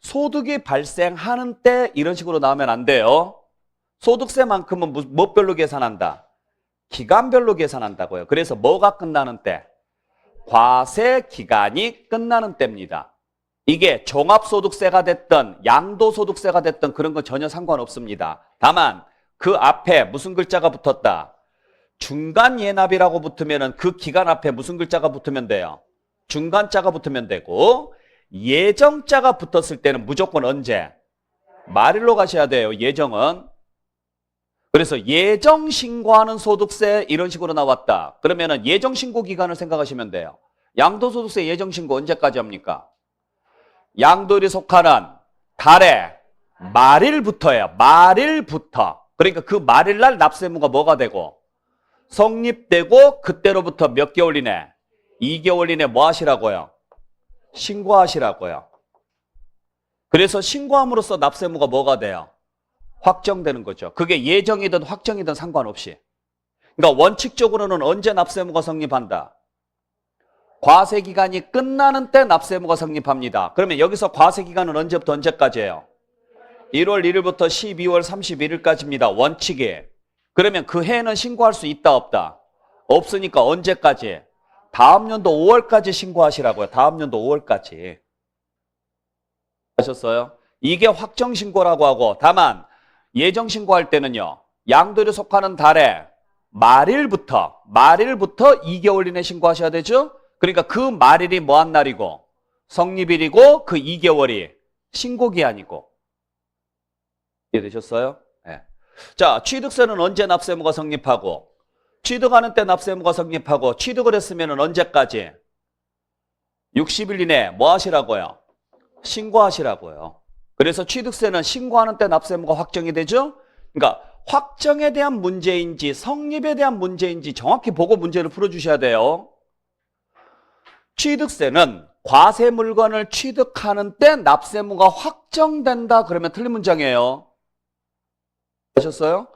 소득이 발생하는 때 이런 식으로 나오면 안 돼요. 소득세만큼은 뭐별로 계산한다? 기간별로 계산한다고요. 그래서 뭐가 끝나는 때? 과세 기간이 끝나는 때입니다. 이게 종합소득세가 됐든 양도소득세가 됐든 그런 건 전혀 상관없습니다. 다만 그 앞에 무슨 글자가 붙었다? 중간예납이라고 붙으면 그 기간 앞에 무슨 글자가 붙으면 돼요? 중간자가 붙으면 되고, 예정자가 붙었을 때는 무조건 언제? 말일로 가셔야 돼요. 예정은. 그래서 예정 신고하는 소득세 이런 식으로 나왔다. 그러면은 예정 신고 기간을 생각하시면 돼요. 양도소득세 예정 신고 언제까지 합니까? 양도일이 속하는 달의 말일부터예요. 말일부터. 그러니까 그 말일날 납세의무가 뭐가 되고? 성립되고 그때로부터 몇 개월 이내? 2개월 이내 뭐 하시라고요? 신고하시라고요. 그래서 신고함으로써 납세의무가 뭐가 돼요? 확정되는 거죠. 그게 예정이든 확정이든 상관없이. 그러니까 원칙적으로는 언제 납세의무가 성립한다? 과세 기간이 끝나는 때 납세의무가 성립합니다. 그러면 여기서 과세 기간은 언제부터 언제까지예요? 1월 1일부터 12월 31일까지입니다. 원칙이. 그러면 그 해에는 신고할 수 있다 없다? 없으니까 언제까지? 다음 연도 5월까지 신고하시라고요. 다음 연도 5월까지. 하셨어요? 이게 확정 신고라고 하고, 다만 예정 신고할 때는요. 양도일에 속하는 달에 말일부터 2개월 이내 신고하셔야 되죠? 그러니까 그 말일이 뭐한 날이고 성립일이고 그 2개월이 신고기한이고. 이해되셨어요? 네. 자, 취득세는 언제 납세의무가 성립하고 취득하는 때 납세의무가 성립하고 취득을 했으면 언제까지? 60일 이내 뭐 하시라고요? 신고하시라고요. 그래서 취득세는 신고하는 때 납세의무가 확정이 되죠? 그러니까 확정에 대한 문제인지 성립에 대한 문제인지 정확히 보고 문제를 풀어주셔야 돼요. 취득세는 과세 물건을 취득하는 때 납세의무가 확정된다 그러면 틀린 문장이에요. 아셨어요?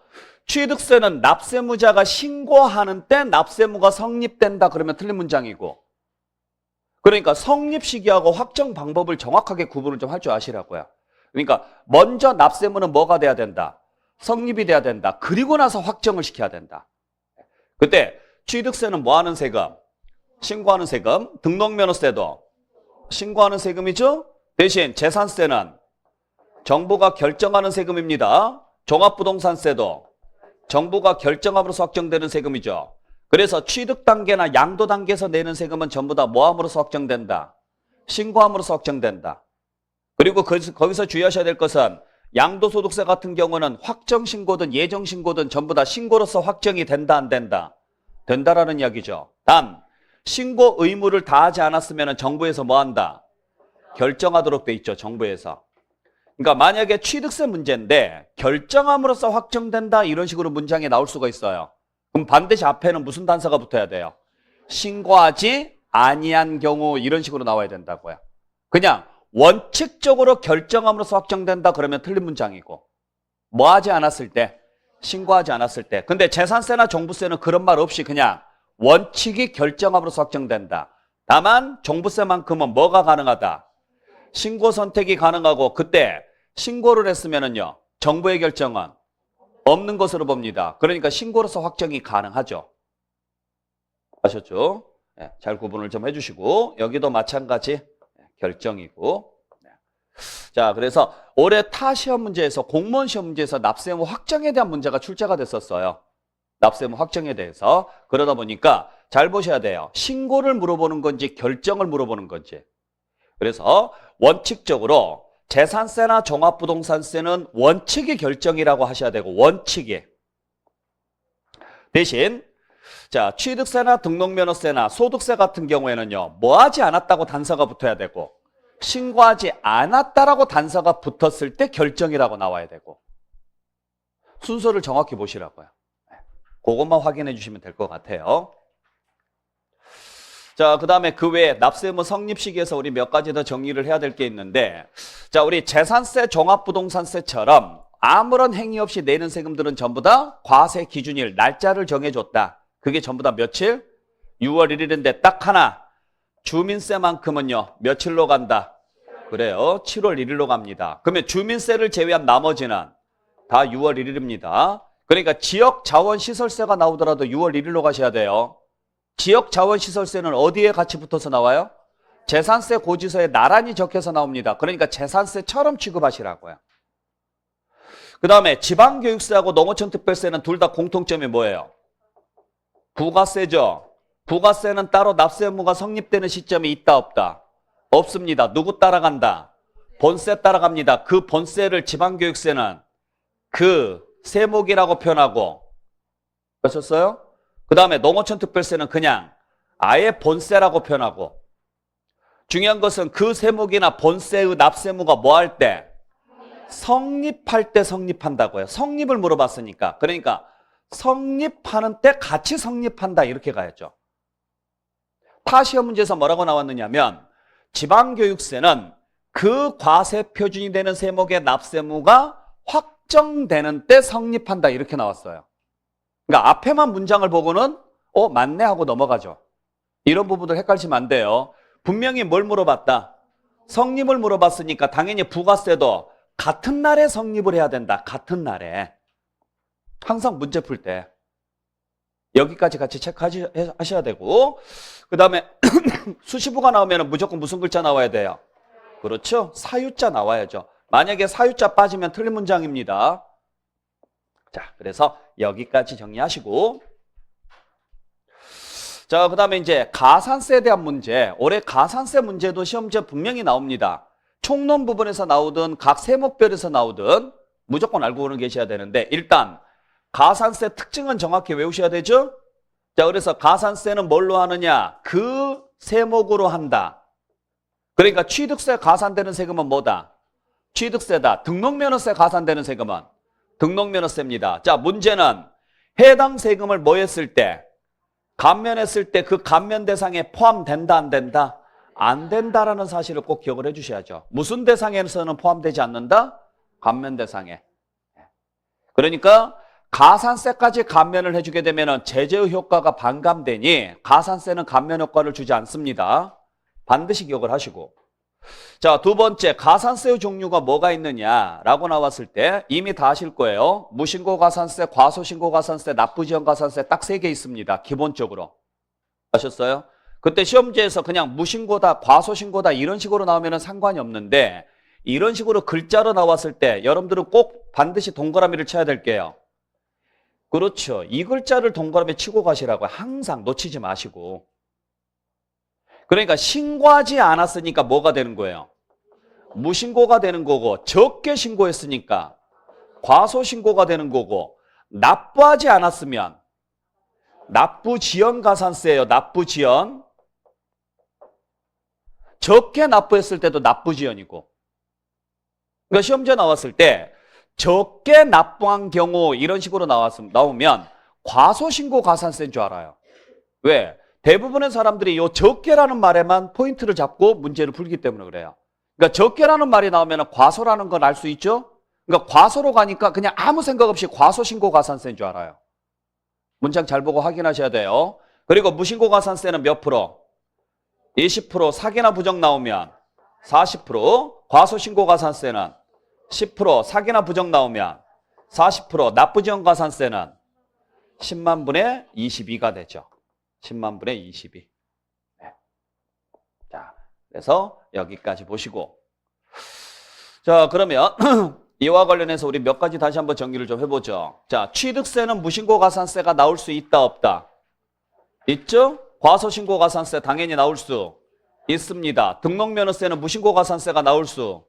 취득세는 납세무자가 신고하는 때 납세의무가 성립된다 그러면 틀린 문장이고, 그러니까 성립 시기하고 확정 방법을 정확하게 구분을 좀 할 줄 아시라고요. 그러니까 먼저 납세의무는 뭐가 돼야 된다? 성립이 돼야 된다. 그리고 나서 확정을 시켜야 된다. 그때 취득세는 뭐 하는 세금? 신고하는 세금. 등록면허세도 신고하는 세금이죠. 대신 재산세는 정부가 결정하는 세금입니다. 종합부동산세도 정부가 결정함으로써 확정되는 세금이죠. 그래서 취득 단계나 양도 단계에서 내는 세금은 전부 다 뭐함으로써 확정된다? 신고함으로써 확정된다. 그리고 거기서 주의하셔야 될 것은 양도소득세 같은 경우는 확정신고든 예정신고든 전부 다 신고로서 확정이 된다 안 된다? 된다라는 이야기죠. 단 신고 의무를 다하지 않았으면 정부에서 뭐 한다? 결정하도록 돼 있죠. 정부에서. 그러니까 만약에 취득세 문제인데 결정함으로써 확정된다 이런 식으로 문장이 나올 수가 있어요. 그럼 반드시 앞에는 무슨 단서가 붙어야 돼요? 신고하지 아니한 경우 이런 식으로 나와야 된다고요. 그냥 원칙적으로 결정함으로써 확정된다 그러면 틀린 문장이고, 뭐 하지 않았을 때? 신고하지 않았을 때. 근데 재산세나 종부세는 그런 말 없이 그냥 원칙이 결정함으로써 확정된다. 다만 종부세만큼은 뭐가 가능하다? 신고 선택이 가능하고, 그때 신고를 했으면은요 정부의 결정은 없는 것으로 봅니다. 그러니까 신고로서 확정이 가능하죠. 아셨죠? 네, 잘 구분을 좀 해주시고, 여기도 마찬가지 결정이고. 네. 자, 그래서 올해 타 시험 문제에서 공무원 시험 문제에서 납세의무 확정에 대한 문제가 출제가 됐었어요. 납세의무 확정에 대해서. 그러다 보니까 잘 보셔야 돼요. 신고를 물어보는 건지 결정을 물어보는 건지. 그래서 원칙적으로 재산세나 종합부동산세는 원칙이 결정이라고 하셔야 되고, 원칙이. 대신 자, 취득세나 등록면허세나 소득세 같은 경우에는요 뭐 하지 않았다고 단서가 붙어야 되고, 신고하지 않았다라고 단서가 붙었을 때 결정이라고 나와야 되고, 순서를 정확히 보시라고요. 그것만 확인해 주시면 될 것 같아요. 자, 그 다음에 그 외에 납세의무 성립 시기에서 우리 몇 가지 더 정리를 해야 될 게 있는데, 자, 우리 재산세, 종합부동산세처럼 아무런 행위 없이 내는 세금들은 전부 다 과세 기준일, 날짜를 정해줬다. 그게 전부 다 며칠? 6월 1일인데 딱 하나, 주민세만큼은요 며칠로 간다? 그래요, 7월 1일로 갑니다. 그러면 주민세를 제외한 나머지는 다 6월 1일입니다. 그러니까 지역자원시설세가 나오더라도 6월 1일로 가셔야 돼요. 지역자원시설세는 어디에 같이 붙어서 나와요? 재산세 고지서에 나란히 적혀서 나옵니다. 그러니까 재산세처럼 취급하시라고요. 그 다음에 지방교육세하고 농어촌 특별세는 둘 다 공통점이 뭐예요? 부가세죠. 부가세는 따로 납세의무가 성립되는 시점이 있다 없다? 없습니다. 누구 따라간다? 본세 따라갑니다. 그 본세를 지방교육세는 그 세목이라고 표현하고, 그러셨어요? 그 다음에 농어촌 특별세는 그냥 아예 본세라고 표현하고, 중요한 것은 그 세목이나 본세의 납세의무가 뭐 할 때? 성립할 때 성립한다고요. 성립을 물어봤으니까. 그러니까 성립하는 때 같이 성립한다 이렇게 가야죠. 타 시험 문제에서 뭐라고 나왔느냐면 지방교육세는 그 과세 표준이 되는 세목의 납세의무가 확정되는 때 성립한다 이렇게 나왔어요. 그러니까 앞에만 문장을 보고는 맞네 하고 넘어가죠. 이런 부분들 헷갈리시면 안 돼요. 분명히 뭘 물어봤다? 성립을 물어봤으니까 당연히 부가세도 같은 날에 성립을 해야 된다. 같은 날에. 항상 문제 풀 때. 여기까지 같이 체크하셔야 되고, 그 다음에 수시부가 나오면 무조건 무슨 글자 나와야 돼요? 그렇죠? 사유자 나와야죠. 만약에 사유자 빠지면 틀린 문장입니다. 자, 그래서 여기까지 정리하시고, 자, 그 다음에 이제 가산세에 대한 문제. 올해 가산세 문제도 시험지에 분명히 나옵니다. 총론 부분에서 나오든 각 세목별에서 나오든 무조건 알고는 계셔야 되는데, 일단 가산세 특징은 정확히 외우셔야 되죠? 자, 그래서 가산세는 뭘로 하느냐? 그 세목으로 한다. 그러니까 취득세 가산되는 세금은 뭐다? 취득세다. 등록면허세 가산되는 세금은 등록면허세입니다. 자, 문제는 해당 세금을 뭐 했을 때? 감면했을 때 그 감면 대상에 포함된다, 안 된다? 안 된다라는 사실을 꼭 기억을 해 주셔야죠. 무슨 대상에서는 포함되지 않는다? 감면 대상에. 그러니까 가산세까지 감면을 해주게 되면 제재의 효과가 반감되니 가산세는 감면 효과를 주지 않습니다. 반드시 기억을 하시고. 자, 두 번째, 가산세의 종류가 뭐가 있느냐라고 나왔을 때 이미 다 아실 거예요. 무신고 가산세, 과소신고 가산세, 납부지연 가산세 딱 3개 있습니다. 기본적으로. 아셨어요? 그때 시험지에서 그냥 무신고다, 과소신고다 이런 식으로 나오면 상관이 없는데 이런 식으로 글자로 나왔을 때 여러분들은 꼭 반드시 동그라미를 쳐야 될게요. 그렇죠. 이 글자를 동그라미 치고 가시라고 항상 놓치지 마시고. 그러니까 신고하지 않았으니까 뭐가 되는 거예요? 무신고가 되는 거고, 적게 신고했으니까 과소신고가 되는 거고, 납부하지 않았으면 납부지연 가산세예요. 납부지연. 적게 납부했을 때도 납부지연이고. 그러니까 시험지에 나왔을 때 적게 납부한 경우 이런 식으로 나오면 과소신고 가산세인 줄 알아요. 왜? 대부분의 사람들이 이 적게라는 말에만 포인트를 잡고 문제를 풀기 때문에 그래요. 그러니까 적게라는 말이 나오면 과소라는 걸 알 수 있죠? 그러니까 과소로 가니까 그냥 아무 생각 없이 과소신고 가산세인 줄 알아요. 문장 잘 보고 확인하셔야 돼요. 그리고 무신고 가산세는 몇 프로? 20%, 사기나 부정 나오면 40%, 과소신고 가산세는 10%, 사기나 부정 나오면 40%, 납부지연 가산세는 10만 분의 22가 되죠. 10만 분의 22. 네. 자, 그래서 여기까지 보시고. 자, 그러면 이와 관련해서 우리 몇 가지 다시 한번 정리를 좀 해보죠. 자, 취득세는 무신고 가산세가 나올 수 있다, 없다? 있죠? 과소신고 가산세 당연히 나올 수 있습니다. 등록면허세는 무신고 가산세가 나올 수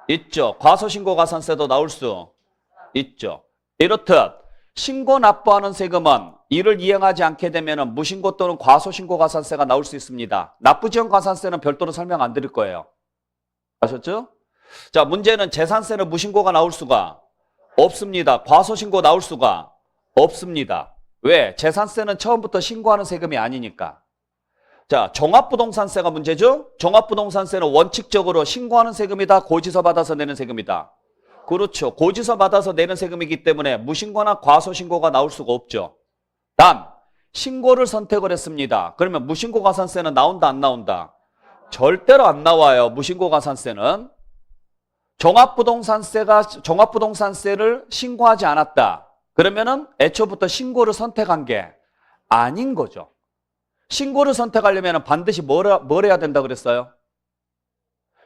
있죠. 과소신고 가산세도 나올 수 있죠. 이렇듯 신고 납부하는 세금은 이를 이행하지 않게 되면 무신고 또는 과소신고 가산세가 나올 수 있습니다. 납부지연 가산세는 별도로 설명 안 드릴 거예요. 아셨죠? 자, 문제는 재산세는 무신고가 나올 수가 없습니다. 과소신고 나올 수가 없습니다. 왜? 재산세는 처음부터 신고하는 세금이 아니니까. 자, 종합부동산세가 문제죠? 종합부동산세는 원칙적으로 신고하는 세금이다, 고지서 받아서 내는 세금이다. 그렇죠. 고지서 받아서 내는 세금이기 때문에 무신고나 과소신고가 나올 수가 없죠. 단, 신고를 선택을 했습니다. 그러면 무신고 가산세는 나온다, 안 나온다? 절대로 안 나와요. 무신고 가산세는. 종합부동산세를 신고하지 않았다. 그러면은 애초부터 신고를 선택한 게 아닌 거죠. 신고를 선택하려면 반드시 뭘 해야 된다 그랬어요?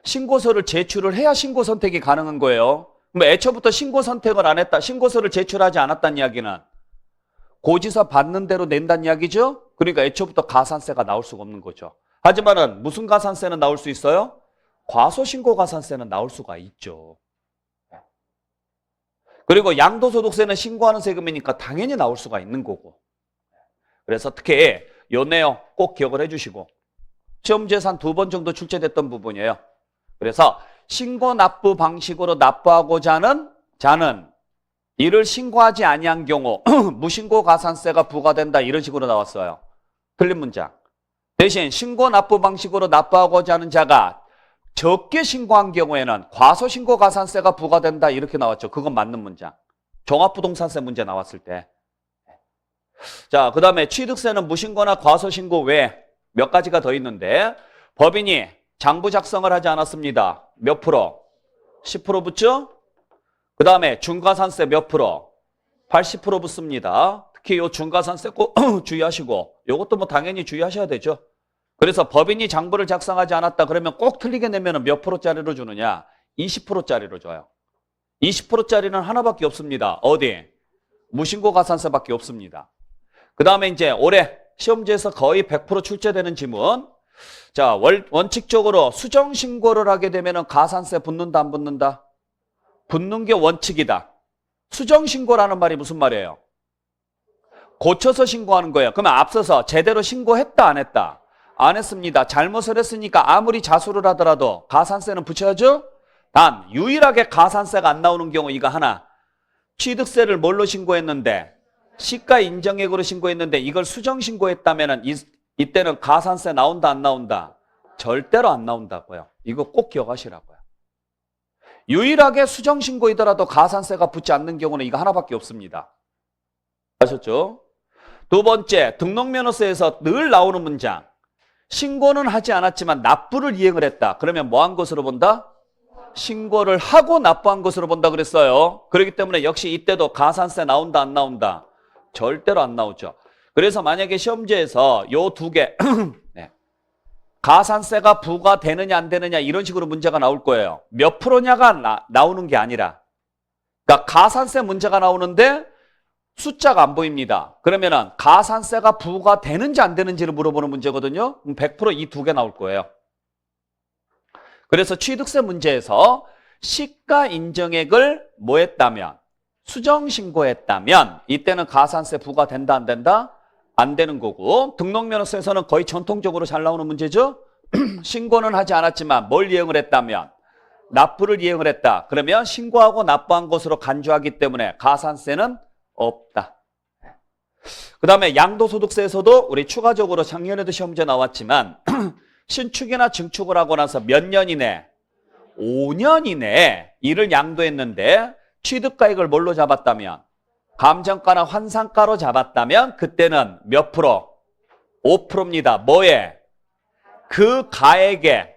신고서를 제출을 해야 신고 선택이 가능한 거예요. 그럼 애초부터 신고 선택을 안 했다, 신고서를 제출하지 않았다는 이야기는 고지서 받는 대로 낸다는 이야기죠? 그러니까 애초부터 가산세가 나올 수가 없는 거죠. 하지만은 무슨 가산세는 나올 수 있어요? 과소신고 가산세는 나올 수가 있죠. 그리고 양도소득세는 신고하는 세금이니까 당연히 나올 수가 있는 거고. 그래서 특히 요 내용 꼭 기억을 해주시고, 시험지에서 한 2번 정도 출제됐던 부분이에요. 그래서 신고 납부 방식으로 납부하고자 하는 자는 이를 신고하지 아니한 경우 무신고 가산세가 부과된다, 이런 식으로 나왔어요. 틀린 문장. 대신 신고 납부 방식으로 납부하고자 하는 자가 적게 신고한 경우에는 과소신고 가산세가 부과된다, 이렇게 나왔죠. 그건 맞는 문장. 종합부동산세 문제 나왔을 때. 자, 그 다음에 취득세는 무신고나 과소신고 외에 몇 가지가 더 있는데 법인이 장부 작성을 하지 않았습니다. 몇 프로? 10% 붙죠? 그 다음에 중과산세 몇 프로? 80% 붙습니다. 특히 이 중과산세 꼭 주의하시고 이것도 뭐 당연히 주의하셔야 되죠. 그래서 법인이 장부를 작성하지 않았다 그러면 꼭 틀리게 내면 몇 프로짜리로 주느냐? 20%짜리로 줘요. 20%짜리는 하나밖에 없습니다. 어디? 무신고 가산세밖에 없습니다. 그 다음에 이제 올해 시험지에서 거의 100% 출제되는 지문. 자, 원칙적으로 수정신고를 하게 되면 가산세 붙는다 안 붙는다? 붙는 게 원칙이다. 수정신고라는 말이 무슨 말이에요? 고쳐서 신고하는 거예요. 그러면 앞서서 제대로 신고했다 안 했다? 안 했습니다. 잘못을 했으니까 아무리 자수를 하더라도 가산세는 붙여야죠? 단 유일하게 가산세가 안 나오는 경우 이거 하나. 취득세를 뭘로 신고했는데 시가 인정액으로 신고했는데 이걸 수정신고했다면 이때는 가산세 나온다 안 나온다? 절대로 안 나온다고요. 이거 꼭 기억하시라고요. 유일하게 수정신고이더라도 가산세가 붙지 않는 경우는 이거 하나밖에 없습니다. 아셨죠? 두 번째, 등록면허세에서 늘 나오는 문장. 신고는 하지 않았지만 납부를 이행을 했다. 그러면 뭐 한 것으로 본다? 신고를 하고 납부한 것으로 본다 그랬어요. 그렇기 때문에 역시 이때도 가산세 나온다 안 나온다? 절대로 안 나오죠. 그래서 만약에 시험지에서 요 두 개 네. 가산세가 부과되느냐 안 되느냐 이런 식으로 문제가 나올 거예요. 몇 프로냐가 나오는 게 아니라 그러니까 가산세 문제가 나오는데 숫자가 안 보입니다. 그러면은 가산세가 부과되는지 안 되는지를 물어보는 문제거든요. 100% 이 두 개 나올 거예요. 그래서 취득세 문제에서 시가 인정액을 뭐 했다면 수정신고했다면 이때는 가산세 부과된다 안 된다? 안 되는 거고 등록면허세에서는 거의 전통적으로 잘 나오는 문제죠. 신고는 하지 않았지만 뭘 이행을 했다면 납부를 이행을 했다. 그러면 신고하고 납부한 것으로 간주하기 때문에 가산세는 없다. 그 다음에 양도소득세에서도 우리 추가적으로 작년에도 시험제 나왔지만 신축이나 증축을 하고 나서 몇 년 이내? 5년 이내에 이를 양도했는데 취득가액을 뭘로 잡았다면? 감정가나 환산가로 잡았다면 그때는 몇 프로? 5%입니다. 뭐에? 그 가액에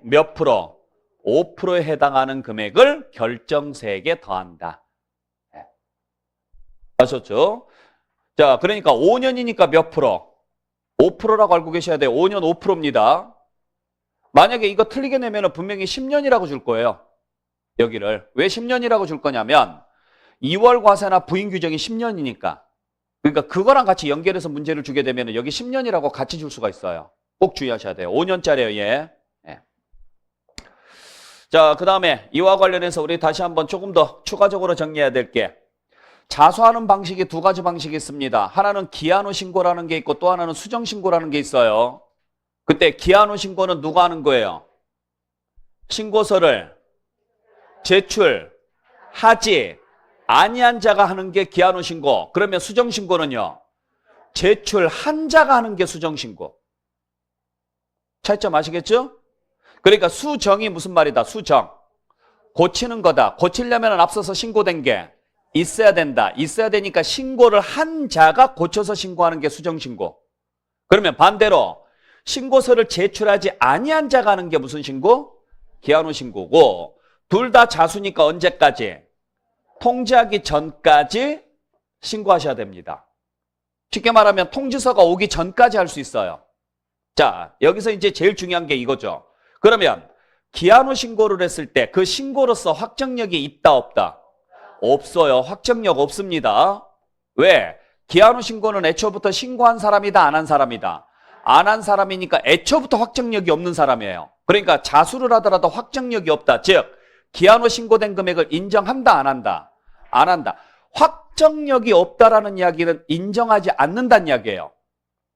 몇 프로? 5%에 해당하는 금액을 결정세액에 더한다. 아셨죠? 자, 그러니까 5년이니까 몇 프로? 5%라고 알고 계셔야 돼요. 5년 5%입니다. 만약에 이거 틀리게 내면 분명히 10년이라고 줄 거예요. 여기를. 왜 10년이라고 줄 거냐면 2월 과세나 부인 규정이 10년이니까. 그러니까 그거랑 같이 연결해서 문제를 주게 되면 여기 10년이라고 같이 줄 수가 있어요. 꼭 주의하셔야 돼요. 5년짜리예요, 얘. 네. 자, 그 다음에 이와 관련해서 우리 다시 한번 조금 더 추가적으로 정리해야 될 게 자수하는 방식이 두 가지 방식이 있습니다. 하나는 기한 후 신고라는 게 있고 또 하나는 수정 신고라는 게 있어요. 그때 기한 후 신고는 누가 하는 거예요? 신고서를 제출하지 아니한 자가 하는 게 기한 후 신고. 그러면 수정 신고는요? 제출한 자가 하는 게 수정 신고. 차이점 아시겠죠? 그러니까 수정이 무슨 말이다? 수정. 고치는 거다. 고치려면 앞서서 신고된 게 있어야 된다. 있어야 되니까 신고를 한 자가 고쳐서 신고하는 게 수정신고. 그러면 반대로 신고서를 제출하지 아니한 자가 하는 게 무슨 신고? 기한 후 신고고 둘 다 자수니까 언제까지? 통지하기 전까지 신고하셔야 됩니다. 쉽게 말하면 통지서가 오기 전까지 할 수 있어요. 자, 여기서 이제 제일 중요한 게 이거죠. 그러면 기한 후 신고를 했을 때 그 신고로서 확정력이 있다 없다? 없어요. 확정력 없습니다. 왜? 기한 후 신고는 애초부터 신고한 사람이다 안 한 사람이다? 안 한 사람이니까 애초부터 확정력이 없는 사람이에요. 그러니까 자수를 하더라도 확정력이 없다. 즉 기한 후 신고된 금액을 인정한다 안 한다? 안 한다. 확정력이 없다라는 이야기는 인정하지 않는다는 이야기예요.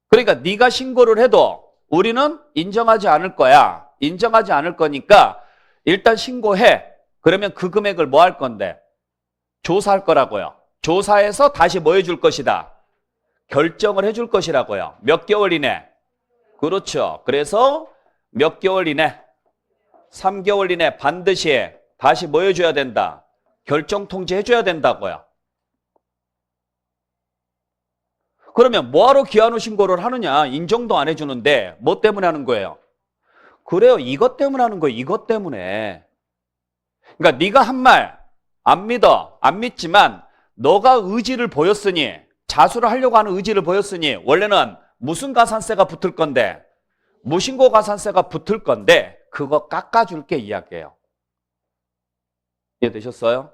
그러니까 네가 신고를 해도 우리는 인정하지 않을 거야. 인정하지 않을 거니까 일단 신고해. 그러면 그 금액을 뭐 할 건데? 조사할 거라고요. 조사해서 다시 뭐 해줄 것이다? 결정을 해줄 것이라고요. 몇 개월 이내? 그렇죠. 그래서 몇 개월 이내? 3개월 이내 반드시 다시 뭐 해줘야 된다? 결정 통지해줘야 된다고요. 그러면 뭐하러 기한후 신고를 하느냐? 인정도 안 해주는데 뭐 때문에 하는 거예요? 그래요. 이것 때문에 하는 거예요. 이것 때문에. 그러니까 네가 한 말 안 믿어. 안 믿지만 너가 의지를 보였으니, 자수를 하려고 하는 의지를 보였으니 원래는 무슨 가산세가 붙을 건데, 무신고 가산세가 붙을 건데 그거 깎아줄게 이야기예요. 이해되셨어요?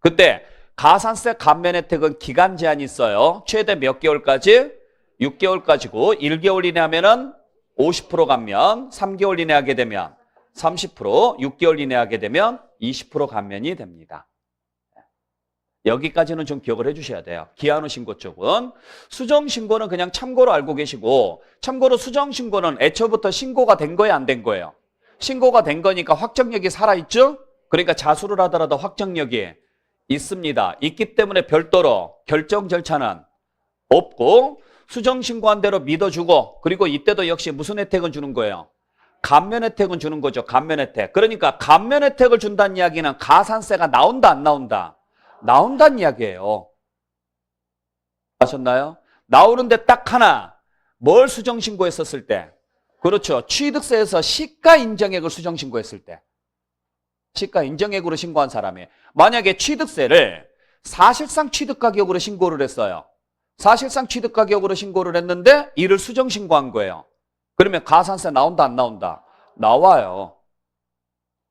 그때 가산세 감면 혜택은 기간 제한이 있어요. 최대 몇 개월까지? 6개월까지고 1개월 이내 하면은 50% 감면, 3개월 이내 하게 되면 30%, 6개월 이내 하게 되면 20% 감면이 됩니다. 여기까지는 좀 기억을 해주셔야 돼요. 기한후 신고 쪽은. 수정신고는 그냥 참고로 알고 계시고, 참고로 수정신고는 애초부터 신고가 된 거예요, 안 된 거예요? 신고가 된 거니까 확정력이 살아있죠? 그러니까 자수를 하더라도 확정력이 있습니다. 있기 때문에 별도로 결정 절차는 없고, 수정신고한 대로 믿어주고, 그리고 이때도 역시 무슨 혜택은 주는 거예요? 감면 혜택은 주는 거죠. 감면 혜택. 그러니까 감면 혜택을 준다는 이야기는 가산세가 나온다, 안 나온다? 나온다는 이야기예요. 아셨나요? 나오는데 딱 하나. 뭘 수정신고했었을 때? 그렇죠. 취득세에서 시가 인정액을 수정신고했을 때. 시가 인정액으로 신고한 사람이. 만약에 취득세를 사실상 취득가격으로 신고를 했어요. 사실상 취득가격으로 신고를 했는데 이를 수정신고한 거예요. 그러면 가산세 나온다, 안 나온다? 나와요.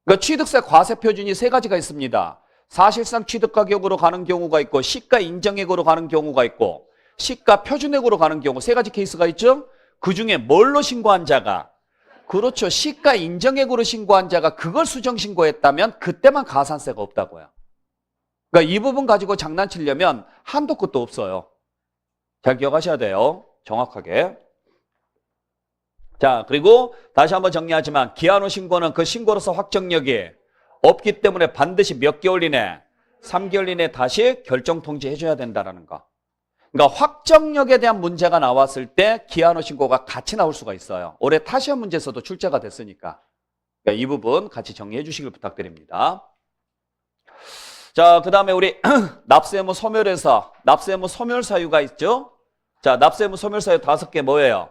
그러니까 취득세 과세 표준이 세 가지가 있습니다. 사실상 취득가격으로 가는 경우가 있고, 시가 인정액으로 가는 경우가 있고, 시가 표준액으로 가는 경우, 세 가지 케이스가 있죠? 그 중에 뭘로 신고한 자가? 그렇죠. 시가 인정액으로 신고한 자가 그걸 수정신고했다면 그때만 가산세가 없다고요. 그러니까 이 부분 가지고 장난치려면 한도 끝도 없어요. 잘 기억하셔야 돼요. 정확하게. 자, 그리고 다시 한번 정리하지만 기한후 신고는 그 신고로서 확정력이 없기 때문에 반드시 몇 개월 이내, 3개월 이내 다시 결정 통지해줘야 된다는 거. 그러니까 확정력에 대한 문제가 나왔을 때 기한후 신고가 같이 나올 수가 있어요. 올해 타시험 문제에서도 출제가 됐으니까. 그러니까 이 부분 같이 정리해 주시길 부탁드립니다. 자, 그 다음에 우리 납세의무 소멸에서 납세의무 소멸 사유가 있죠? 자, 납세의무 소멸 사유 5개 뭐예요?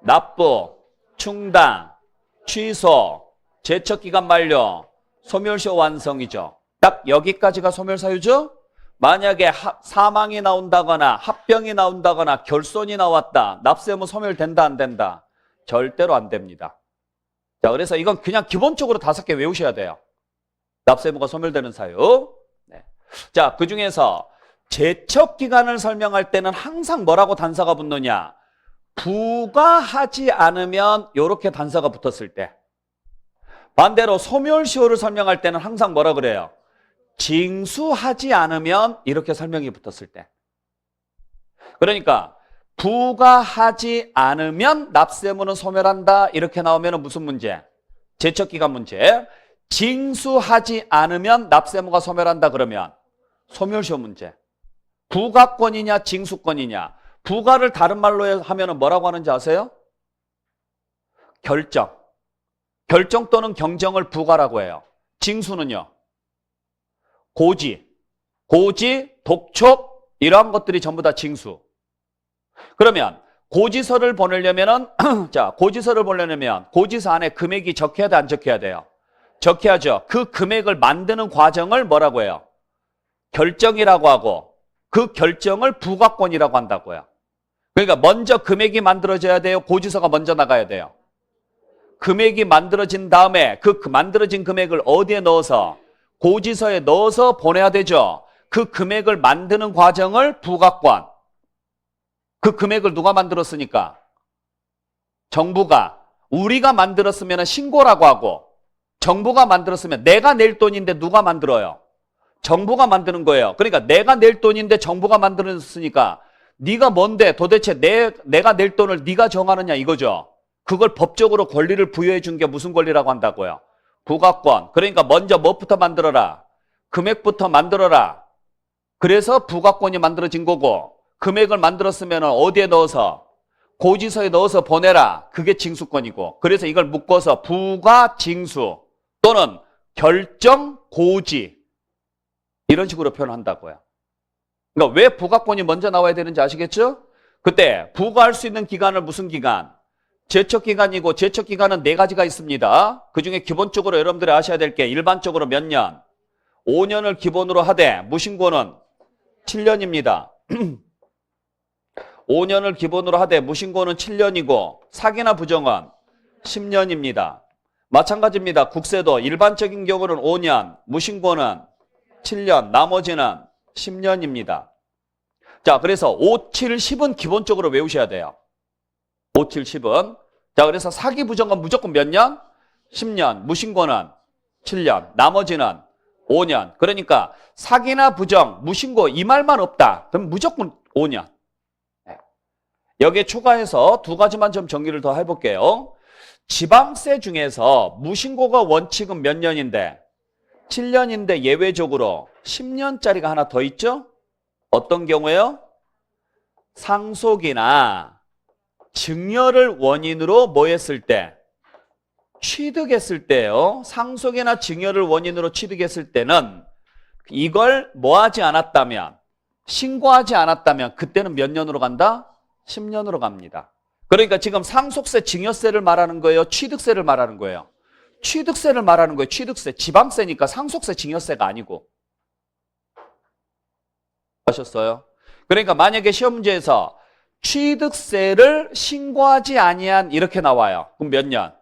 납부, 충당, 취소, 제척기간 만료, 소멸시효 완성이죠. 딱 여기까지가 소멸사유죠. 만약에 사망이 나온다거나 합병이 나온다거나 결손이 나왔다. 납세의무 소멸된다, 안 된다? 절대로 안 됩니다. 자, 그래서 이건 그냥 기본적으로 5개 외우셔야 돼요. 납세의무가 소멸되는 사유. 네. 자, 그 중에서 제척기간을 설명할 때는 항상 뭐라고 단서가 붙느냐? 부과하지 않으면 이렇게 단서가 붙었을 때. 반대로 소멸시효를 설명할 때는 항상 뭐라 그래요? 징수하지 않으면 이렇게 설명이 붙었을 때. 그러니까 부과하지 않으면 납세의무는 소멸한다 이렇게 나오면 무슨 문제? 제척기간 문제. 징수하지 않으면 납세의무가 소멸한다 그러면 소멸시효 문제. 부과권이냐 징수권이냐. 부과를 다른 말로 하면 뭐라고 하는지 아세요? 결정. 결정 또는 경정을 부과라고 해요. 징수는요? 고지, 독촉 이러한 것들이 전부 다 징수. 그러면 고지서를 보내려면은 자, 고지서를 보내려면 고지서 안에 금액이 적혀야 돼, 안 적혀야 돼요? 적혀야죠. 그 금액을 만드는 과정을 뭐라고 해요? 결정이라고 하고 그 결정을 부과권이라고 한다고요. 그러니까 먼저 금액이 만들어져야 돼요? 고지서가 먼저 나가야 돼요? 금액이 만들어진 다음에 그 만들어진 금액을 어디에 넣어서? 고지서에 넣어서 보내야 되죠. 그 금액을 만드는 과정을 부과권. 그 금액을 누가 만들었으니까? 정부가. 우리가 만들었으면 신고라고 하고 정부가 만들었으면 내가 낼 돈인데 누가 만들어요? 정부가 만드는 거예요. 그러니까 내가 낼 돈인데 정부가 만들었으니까 네가 뭔데 도대체 내가 낼 돈을 네가 정하느냐 이거죠. 그걸 법적으로 권리를 부여해 준 게 무슨 권리라고 한다고요? 부과권. 그러니까 먼저 뭐부터 만들어라? 금액부터 만들어라. 그래서 부과권이 만들어진 거고 금액을 만들었으면 어디에 넣어서? 고지서에 넣어서 보내라. 그게 징수권이고 그래서 이걸 묶어서 부과징수 또는 결정고지 이런 식으로 표현한다고요. 그러니까 왜 부과권이 먼저 나와야 되는지 아시겠죠? 그때 부과할 수 있는 기간을 무슨 기간? 제척기간이고 제척기간은 네 가지가 있습니다. 그중에 기본적으로 여러분들이 아셔야 될 게 일반적으로 몇 년? 5년을 기본으로 하되 무신고는 7년입니다. 5년을 기본으로 하되 무신고는 7년이고 사기나 부정은 10년입니다. 마찬가지입니다. 국세도 일반적인 경우는 5년, 무신고는 7년, 나머지는 10년입니다. 자, 그래서 5, 7, 10은 기본적으로 외우셔야 돼요. 5, 7, 10은. 자, 그래서 사기 부정은 무조건 몇 년? 10년, 무신고는 7년, 나머지는 5년. 그러니까 사기나 부정, 무신고 이 말만 없다. 그럼 무조건 5년. 여기에 추가해서 두 가지만 좀 정리를 더 해볼게요. 지방세 중에서 무신고가 원칙은 몇 년인데? 7년인데 예외적으로 10년짜리가 하나 더 있죠? 어떤 경우에요? 상속이나 증여를 원인으로 뭐 했을 때? 취득했을 때요. 상속이나 증여를 원인으로 취득했을 때는 이걸 뭐 하지 않았다면, 신고하지 않았다면 그때는 몇 년으로 간다? 10년으로 갑니다. 그러니까 지금 상속세, 증여세를 말하는 거예요? 취득세를 말하는 거예요? 취득세를 말하는 거예요. 취득세, 지방세니까 상속세, 증여세가 아니고. 아셨어요? 그러니까 만약에 시험 문제에서 취득세를 신고하지 아니한 이렇게 나와요. 그럼 몇 년?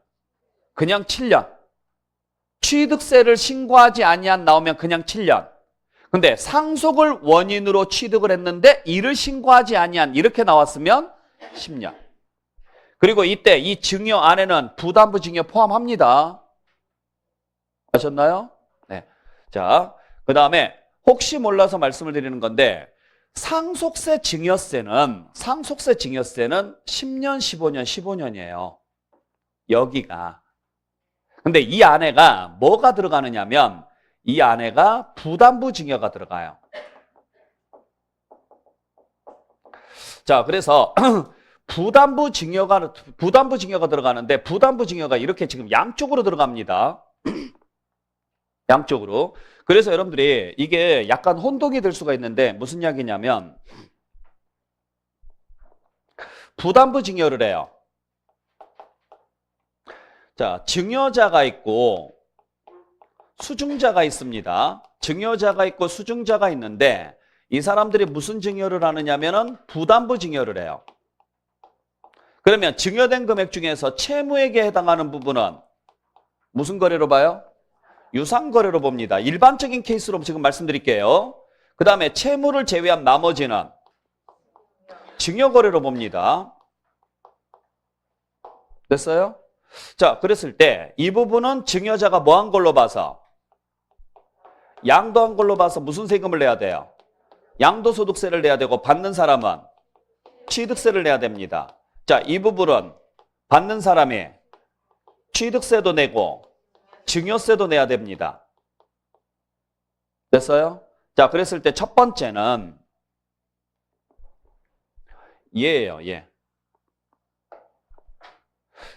그냥 7년. 취득세를 신고하지 아니한 나오면 그냥 7년. 근데 상속을 원인으로 취득을 했는데 이를 신고하지 아니한 이렇게 나왔으면 10년. 그리고 이때 이 증여 안에는 부담부 증여 포함합니다. 아셨나요? 네. 자, 그 다음에 혹시 몰라서 말씀을 드리는 건데 상속세 증여세는 10년, 15년, 15년이에요. 여기가. 근데 이 안에가 뭐가 들어가느냐면 이 안에가 부담부 증여가 들어가요. 자, 그래서 부담부 증여가 들어가는데 부담부 증여가 이렇게 지금 양쪽으로 들어갑니다. 양쪽으로. 그래서 여러분들이 이게 약간 혼동이 될 수가 있는데 무슨 이야기냐면 부담부 증여를 해요. 자, 증여자가 있고 수증자가 있습니다. 증여자가 있고 수증자가 있는데 이 사람들이 무슨 증여를 하느냐면은 부담부 증여를 해요. 그러면 증여된 금액 중에서 채무액에 해당하는 부분은 무슨 거래로 봐요? 유상거래로 봅니다. 일반적인 케이스로 지금 말씀드릴게요. 그 다음에 채무를 제외한 나머지는 증여거래로 봅니다. 됐어요? 자, 그랬을 때 이 부분은 증여자가 뭐 한 걸로 봐서? 양도한 걸로 봐서 무슨 세금을 내야 돼요? 양도소득세를 내야 되고 받는 사람은 취득세를 내야 됩니다. 자, 이 부분은 받는 사람이 취득세도 내고 증여세도 내야 됩니다. 됐어요? 자, 그랬을 때 첫 번째는 얘예요, 얘.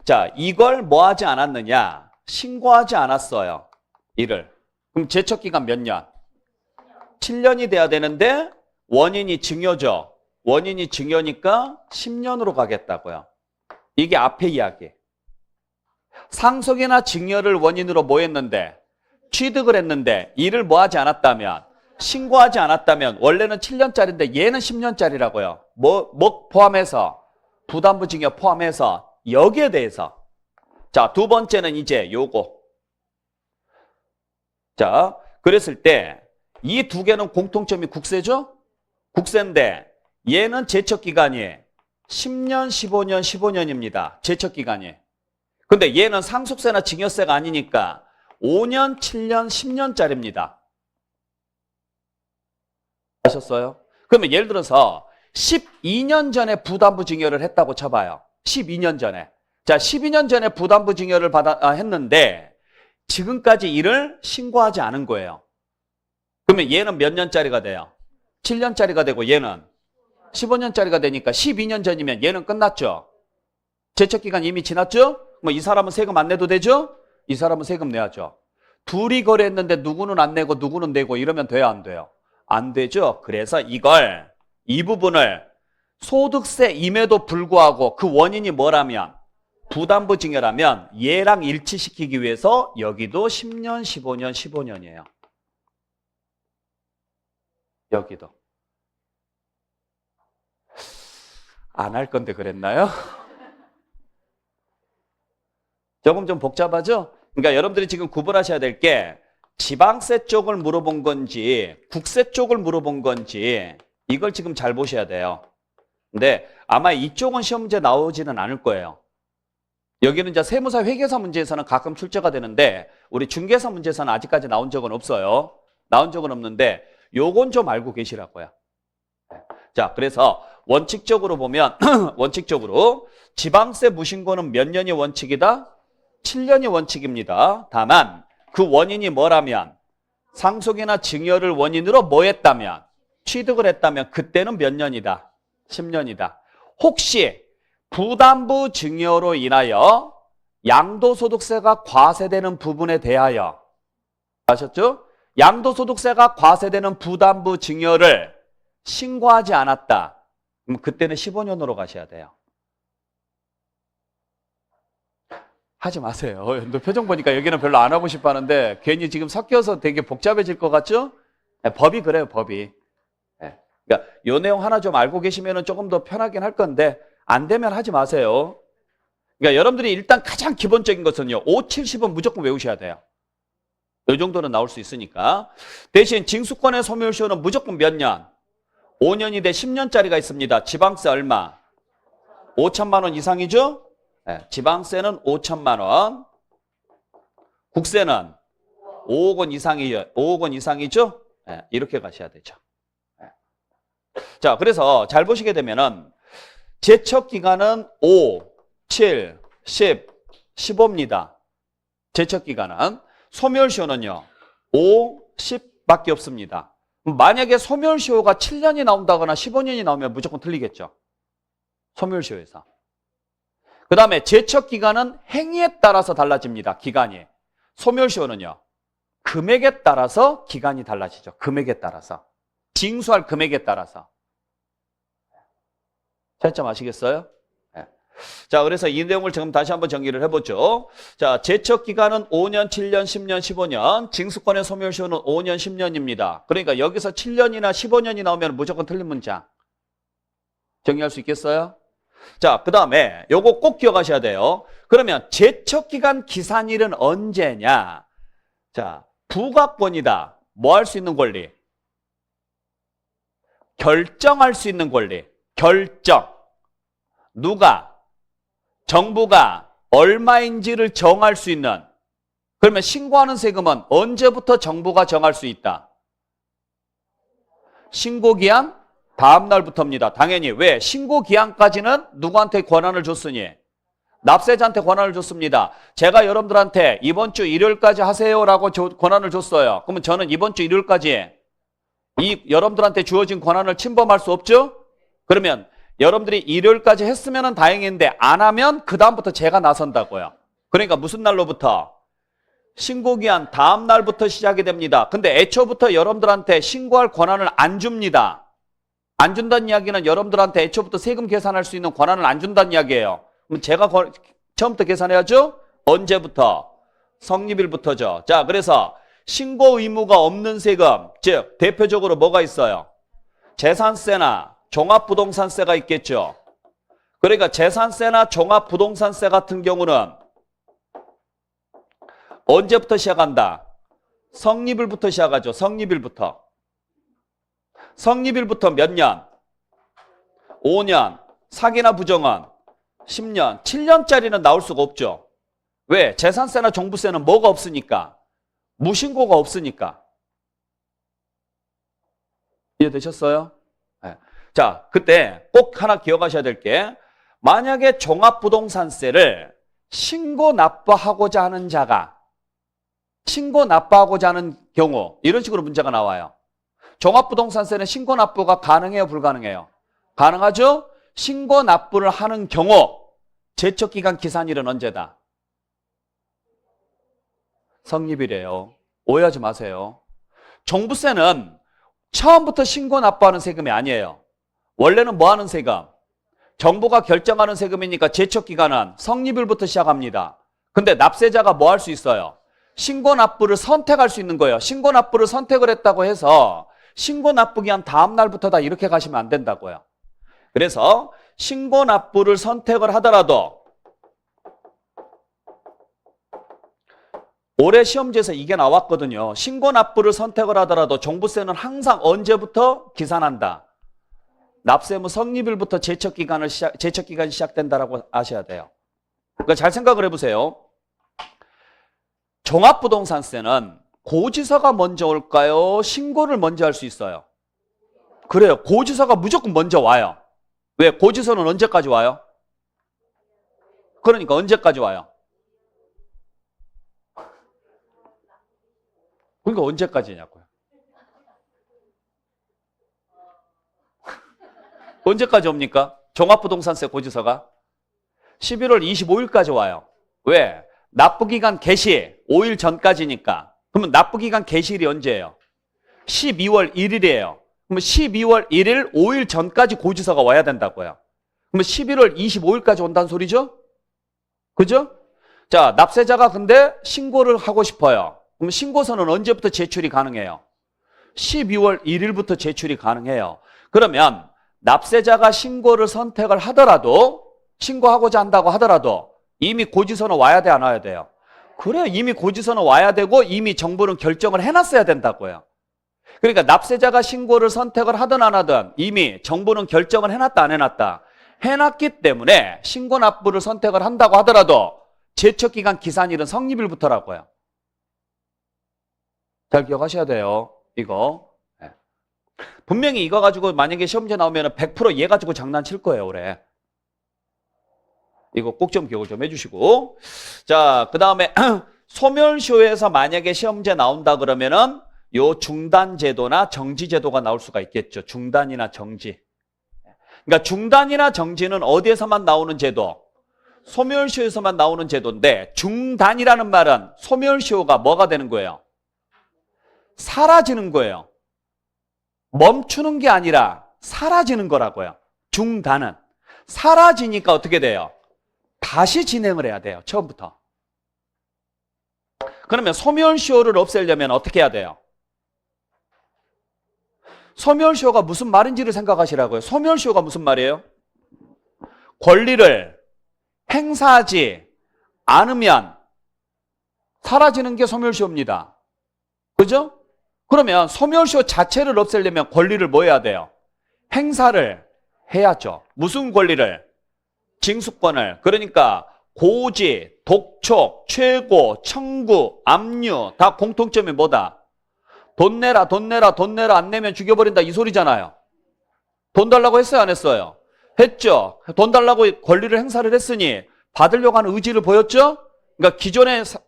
자, 이걸 뭐 하지 않았느냐? 신고하지 않았어요. 이를. 그럼 제척기간 몇 년? 7년이 돼야 되는데 원인이 증여죠. 원인이 증여니까 10년으로 가겠다고요. 이게 앞에 이야기. 상속이나 증여를 원인으로 뭐 했는데? 취득을 했는데 이를 뭐 하지 않았다면? 신고하지 않았다면 원래는 7년짜리인데 얘는 10년짜리라고요. 뭐 포함해서? 부담부 증여 포함해서 여기에 대해서. 자, 두 번째는 이제 요거. 자, 그랬을 때 이 두 개는 공통점이 국세죠? 국세인데 얘는 제척기간이 10년, 15년, 15년입니다. 제척기간이. 근데 얘는 상속세나 증여세가 아니니까 5년, 7년, 10년짜리입니다. 아셨어요? 그러면 예를 들어서 12년 전에 부담부 증여를 했다고 쳐봐요. 12년 전에. 자, 12년 전에 부담부 증여를 했는데 지금까지 이를 신고하지 않은 거예요. 그러면 얘는 몇 년짜리가 돼요? 7년짜리가 되고 얘는 15년짜리가 되니까 12년 전이면 얘는 끝났죠. 제척기간 이미 지났죠? 뭐 이 사람은 세금 안 내도 되죠? 이 사람은 세금 내야죠. 둘이 거래했는데 누구는 안 내고 누구는 내고 이러면 돼요, 안 돼요? 안 되죠. 그래서 이 부분을 소득세임에도 불구하고 그 원인이 뭐라면 부담부 증여라면 얘랑 일치시키기 위해서 여기도 10년, 15년, 15년이에요. 여기도. 안 할 건데 그랬나요? 조금 좀 복잡하죠? 그러니까 여러분들이 지금 구분하셔야 될 게 지방세 쪽을 물어본 건지 국세 쪽을 물어본 건지 이걸 지금 잘 보셔야 돼요. 근데 아마 이쪽은 시험 문제 나오지는 않을 거예요. 여기는 이제 세무사 회계사 문제에서는 가끔 출제가 되는데 우리 중개사 문제에서는 아직까지 나온 적은 없어요. 나온 적은 없는데 요건 좀 알고 계시라고요. 자, 그래서 원칙적으로 보면 원칙적으로 지방세 무신고는 몇 년이 원칙이다? 7년이 원칙입니다. 다만 그 원인이 뭐라면 상속이나 증여를 원인으로 뭐 했다면 취득을 했다면 그때는 몇 년이다? 10년이다. 혹시 부담부 증여로 인하여 양도소득세가 과세되는 부분에 대하여 아셨죠? 양도소득세가 과세되는 부담부 증여를 신고하지 않았다. 그럼 그때는 15년으로 가셔야 돼요. 하지 마세요. 너 표정 보니까 여기는 별로 안 하고 싶어 하는데 괜히 지금 섞여서 되게 복잡해질 것 같죠? 네, 법이 그래요, 법이. 네. 그러니까 요 내용 하나 좀 알고 계시면 조금 더 편하긴 할 건데 안 되면 하지 마세요. 그러니까 여러분들이 일단 가장 기본적인 것은요. 5, 70은 무조건 외우셔야 돼요. 이 정도는 나올 수 있으니까. 대신 징수권의 소멸시효는 무조건 몇 년? 5년이 돼 10년짜리가 있습니다. 지방세 얼마? 5천만 원 이상이죠? 네, 지방세는 5천만 원. 국세는 5억 원 이상이죠? 네, 이렇게 가셔야 되죠. 네. 자, 그래서 잘 보시게 되면은 제척 기간은 5, 7, 10, 15입니다. 제척 기간은. 소멸시효는요. 5, 10밖에 없습니다. 만약에 소멸시효가 7년이 나온다거나 15년이 나오면 무조건 틀리겠죠. 소멸시효에서. 그 다음에 제척기간은 행위에 따라서 달라집니다. 기간이. 소멸시효는요. 금액에 따라서 기간이 달라지죠. 금액에 따라서. 징수할 금액에 따라서. 차이점 아시겠어요? 네. 자, 그래서 이 내용을 지금 다시 한번 정리를 해보죠. 자, 제척기간은 5년, 7년, 10년, 15년. 징수권의 소멸시효는 5년, 10년입니다. 그러니까 여기서 7년이나 15년이 나오면 무조건 틀린 문장. 정리할 수 있겠어요? 자, 그 다음에 요거 꼭 기억하셔야 돼요. 그러면 제척기간 기산일은 언제냐? 자, 부가권이다. 뭐 할 수 있는 권리? 결정할 수 있는 권리. 결정. 누가? 정부가 얼마인지를 정할 수 있는. 그러면 신고하는 세금은 언제부터 정부가 정할 수 있다? 신고기한 다음 날부터입니다. 당연히. 왜? 신고기한까지는 누구한테 권한을 줬으니? 납세자한테 권한을 줬습니다. 제가 여러분들한테 이번 주 일요일까지 하세요라고 권한을 줬어요. 그러면 저는 이번 주 일요일까지 이 여러분들한테 주어진 권한을 침범할 수 없죠? 그러면 여러분들이 일요일까지 했으면 다행인데 안 하면 그 다음부터 제가 나선다고요. 그러니까 무슨 날로부터? 신고기한 다음 날부터 시작이 됩니다. 근데 애초부터 여러분들한테 신고할 권한을 안 줍니다. 안 준다는 이야기는 여러분들한테 애초부터 세금 계산할 수 있는 권한을 안 준다는 이야기예요. 그럼 제가 처음부터 계산해야죠? 언제부터? 성립일부터죠. 자, 그래서 신고 의무가 없는 세금, 즉 대표적으로 뭐가 있어요? 재산세나 종합부동산세가 있겠죠. 그러니까 재산세나 종합부동산세 같은 경우는 언제부터 시작한다? 성립일부터 시작하죠. 성립일부터. 성립일부터 몇 년? 5년. 사기나 부정은 10년. 7년짜리는 나올 수가 없죠. 왜? 재산세나 종부세는 뭐가 없으니까? 무신고가 없으니까. 이해되셨어요? 네. 자, 그때 꼭 하나 기억하셔야 될 게 만약에 종합부동산세를 신고 납부하고자 하는 자가 신고 납부하고자 하는 경우 이런 식으로 문제가 나와요. 종합부동산세는 신고 납부가 가능해요? 불가능해요? 가능하죠? 신고 납부를 하는 경우 제척기간 기산일은 언제다? 성립일이에요. 오해하지 마세요. 종부세는 처음부터 신고 납부하는 세금이 아니에요. 원래는 뭐 하는 세금? 정부가 결정하는 세금이니까 제척기간은 성립일부터 시작합니다. 근데 납세자가 뭐 할 수 있어요? 신고납부를 선택할 수 있는 거예요. 신고납부를 선택을 했다고 해서 신고납부기 한 다음 날부터다 이렇게 가시면 안 된다고요. 그래서 신고납부를 선택을 하더라도 올해 시험지에서 이게 나왔거든요. 신고납부를 선택을 하더라도 종부세는 항상 언제부터 계산한다? 납세무 성립일부터 제척기간이 시작된다라고 아셔야 돼요. 그러니까 잘 생각을 해보세요. 종합부동산세는 고지서가 먼저 올까요? 신고를 먼저 할 수 있어요. 그래요. 고지서가 무조건 먼저 와요. 왜? 고지서는 언제까지 와요? 그러니까 언제까지 와요? 그러니까 언제까지냐고요. 언제까지 옵니까? 종합부동산세 고지서가 11월 25일까지 와요. 왜? 납부기간 개시 5일 전까지니까. 그러면 납부기간 개시일이 언제예요? 12월 1일이에요. 그러면 12월 1일 5일 전까지 고지서가 와야 된다고요. 그러면 11월 25일까지 온다는 소리죠? 그죠? 자, 납세자가 근데 신고를 하고 싶어요. 그럼 신고서는 언제부터 제출이 가능해요? 12월 1일부터 제출이 가능해요. 그러면 납세자가 신고를 선택을 하더라도 신고하고자 한다고 하더라도 이미 고지서는 와야 돼, 안 와야 돼요? 그래요. 이미 고지서는 와야 되고 이미 정부는 결정을 해놨어야 된다고요. 그러니까 납세자가 신고를 선택을 하든 안 하든 이미 정부는 결정을 해놨다, 안 해놨다? 해놨기 때문에 신고납부를 선택을 한다고 하더라도 제척기간 기산일은 성립일부터라고요. 잘 기억하셔야 돼요. 이거. 분명히 이거 가지고 만약에 시험지 나오면 100% 얘 가지고 장난칠 거예요, 올해. 이거 꼭 좀 기억을 좀 해주시고. 자, 그 다음에 소멸시효에서 만약에 시험지에 나온다 그러면은 요 중단제도나 정지제도가 나올 수가 있겠죠. 중단이나 정지. 그러니까 중단이나 정지는 어디에서만 나오는 제도? 소멸시효에서만 나오는 제도인데 중단이라는 말은 소멸시효가 뭐가 되는 거예요? 사라지는 거예요. 멈추는 게 아니라 사라지는 거라고요. 중단은. 사라지니까 어떻게 돼요? 다시 진행을 해야 돼요. 처음부터. 그러면 소멸시효를 없애려면 어떻게 해야 돼요? 소멸시효가 무슨 말인지를 생각하시라고요. 소멸시효가 무슨 말이에요? 권리를 행사하지 않으면 사라지는 게 소멸시효입니다. 그죠? 그러면 소멸시효 자체를 없애려면 권리를 뭐 해야 돼요? 행사를 해야죠. 무슨 권리를? 징수권을. 그러니까 고지, 독촉, 최고, 청구, 압류 다 공통점이 뭐다? 돈 내라, 돈 내라, 돈 내라 안 내면 죽여버린다 이 소리잖아요. 돈 달라고 했어요, 안 했어요? 했죠. 돈 달라고 권리를 행사를 했으니 받으려고 하는 의지를 보였죠? 그러니까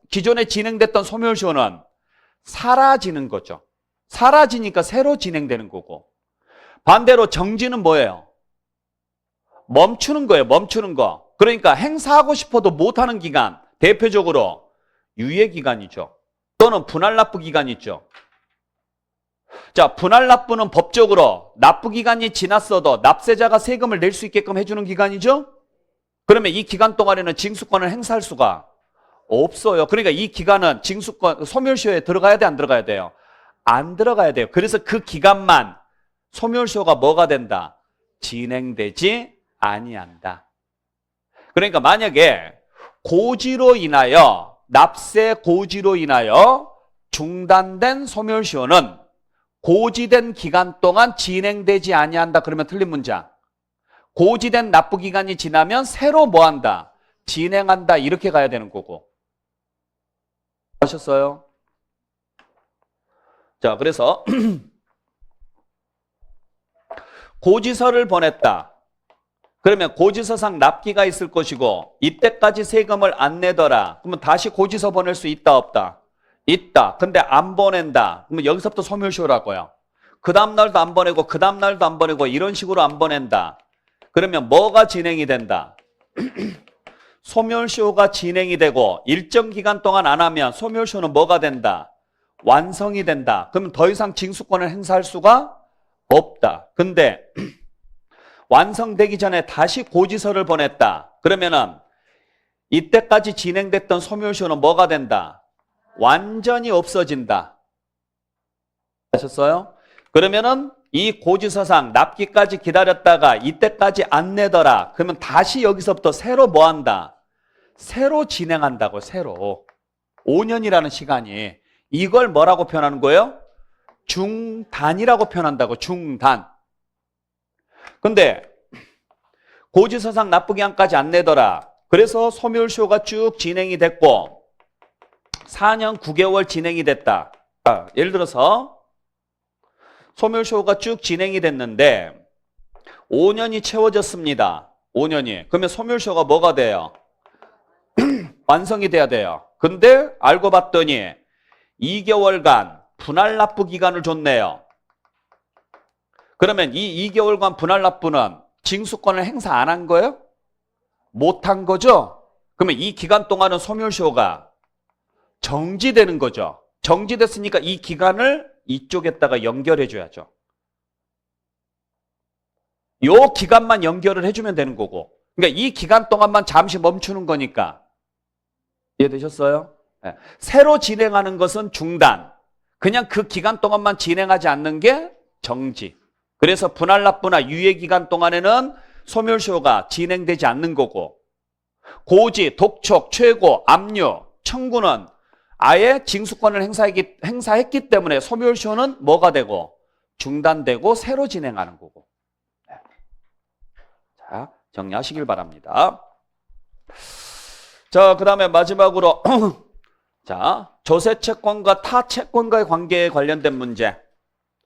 기존에 진행됐던 소멸시효는 사라지는 거죠. 사라지니까 새로 진행되는 거고. 반대로 정지는 뭐예요? 멈추는 거예요. 멈추는 거. 그러니까 행사하고 싶어도 못하는 기간, 대표적으로 유예기간이죠. 또는 분할납부기간이 있죠. 자, 분할납부는 법적으로 납부기간이 지났어도 납세자가 세금을 낼 수 있게끔 해주는 기간이죠. 그러면 이 기간 동안에는 징수권을 행사할 수가 없어요. 그러니까 이 기간은 징수권, 소멸시효에 들어가야 돼, 안 들어가야 돼요? 안 들어가야 돼요. 그래서 그 기간만 소멸시효가 뭐가 된다? 진행되지 아니한다. 그러니까 만약에 고지로 인하여, 납세 고지로 인하여 중단된 소멸시효는 고지된 기간 동안 진행되지 아니한다. 그러면 틀린 문장. 고지된 납부기간이 지나면 새로 뭐한다? 진행한다. 이렇게 가야 되는 거고. 아셨어요? 자, 그래서 고지서를 보냈다. 그러면 고지서상 납기가 있을 것이고 이때까지 세금을 안 내더라. 그러면 다시 고지서 보낼 수 있다, 없다? 있다. 근데 안 보낸다. 그러면 여기서부터 소멸시효라고요. 그 다음 날도 안 보내고 그 다음 날도 안 보내고 이런 식으로 안 보낸다. 그러면 뭐가 진행이 된다? 소멸시효가 진행이 되고 일정 기간 동안 안 하면 소멸시효는 뭐가 된다? 완성이 된다. 그러면 더 이상 징수권을 행사할 수가 없다. 근데 완성되기 전에 다시 고지서를 보냈다. 그러면은 이때까지 진행됐던 소멸시효는 뭐가 된다? 완전히 없어진다. 아셨어요? 그러면은 이 고지서상 납기까지 기다렸다가 이때까지 안 내더라. 그러면 다시 여기서부터 새로 뭐 한다? 새로 진행한다고, 새로. 5년이라는 시간이. 이걸 뭐라고 표현하는 거예요? 중단이라고 표현한다고, 중단. 근데 고지서상 납부기한까지 안 내더라. 그래서 소멸시효가 쭉 진행이 됐고 4년 9개월 진행이 됐다. 예를 들어서 소멸시효가 쭉 진행이 됐는데 5년이 채워졌습니다. 5년이. 그러면 소멸시효가 뭐가 돼요? 완성이 돼야 돼요. 근데 알고 봤더니 2개월간 분할 납부 기간을 줬네요. 그러면 이 2개월간 분할 납부는 징수권을 행사 안 한 거예요? 못 한 거죠? 그러면 이 기간 동안은 소멸시효가 정지되는 거죠. 정지됐으니까 이 기간을 이쪽에다가 연결해 줘야죠. 요 기간만 연결을 해주면 되는 거고. 그러니까 이 기간 동안만 잠시 멈추는 거니까. 이해되셨어요? 네. 새로 진행하는 것은 중단. 그냥 그 기간 동안만 진행하지 않는 게 정지. 그래서 분할 납부나 유예 기간 동안에는 소멸시효가 진행되지 않는 거고 고지, 독촉, 최고, 압류, 청구는 아예 징수권을 행사했기 때문에 소멸시효는 뭐가 되고 중단되고 새로 진행하는 거고. 네. 자, 정리하시길 바랍니다. 자, 그 다음에 마지막으로 자, 조세채권과 타채권과의 관계에 관련된 문제.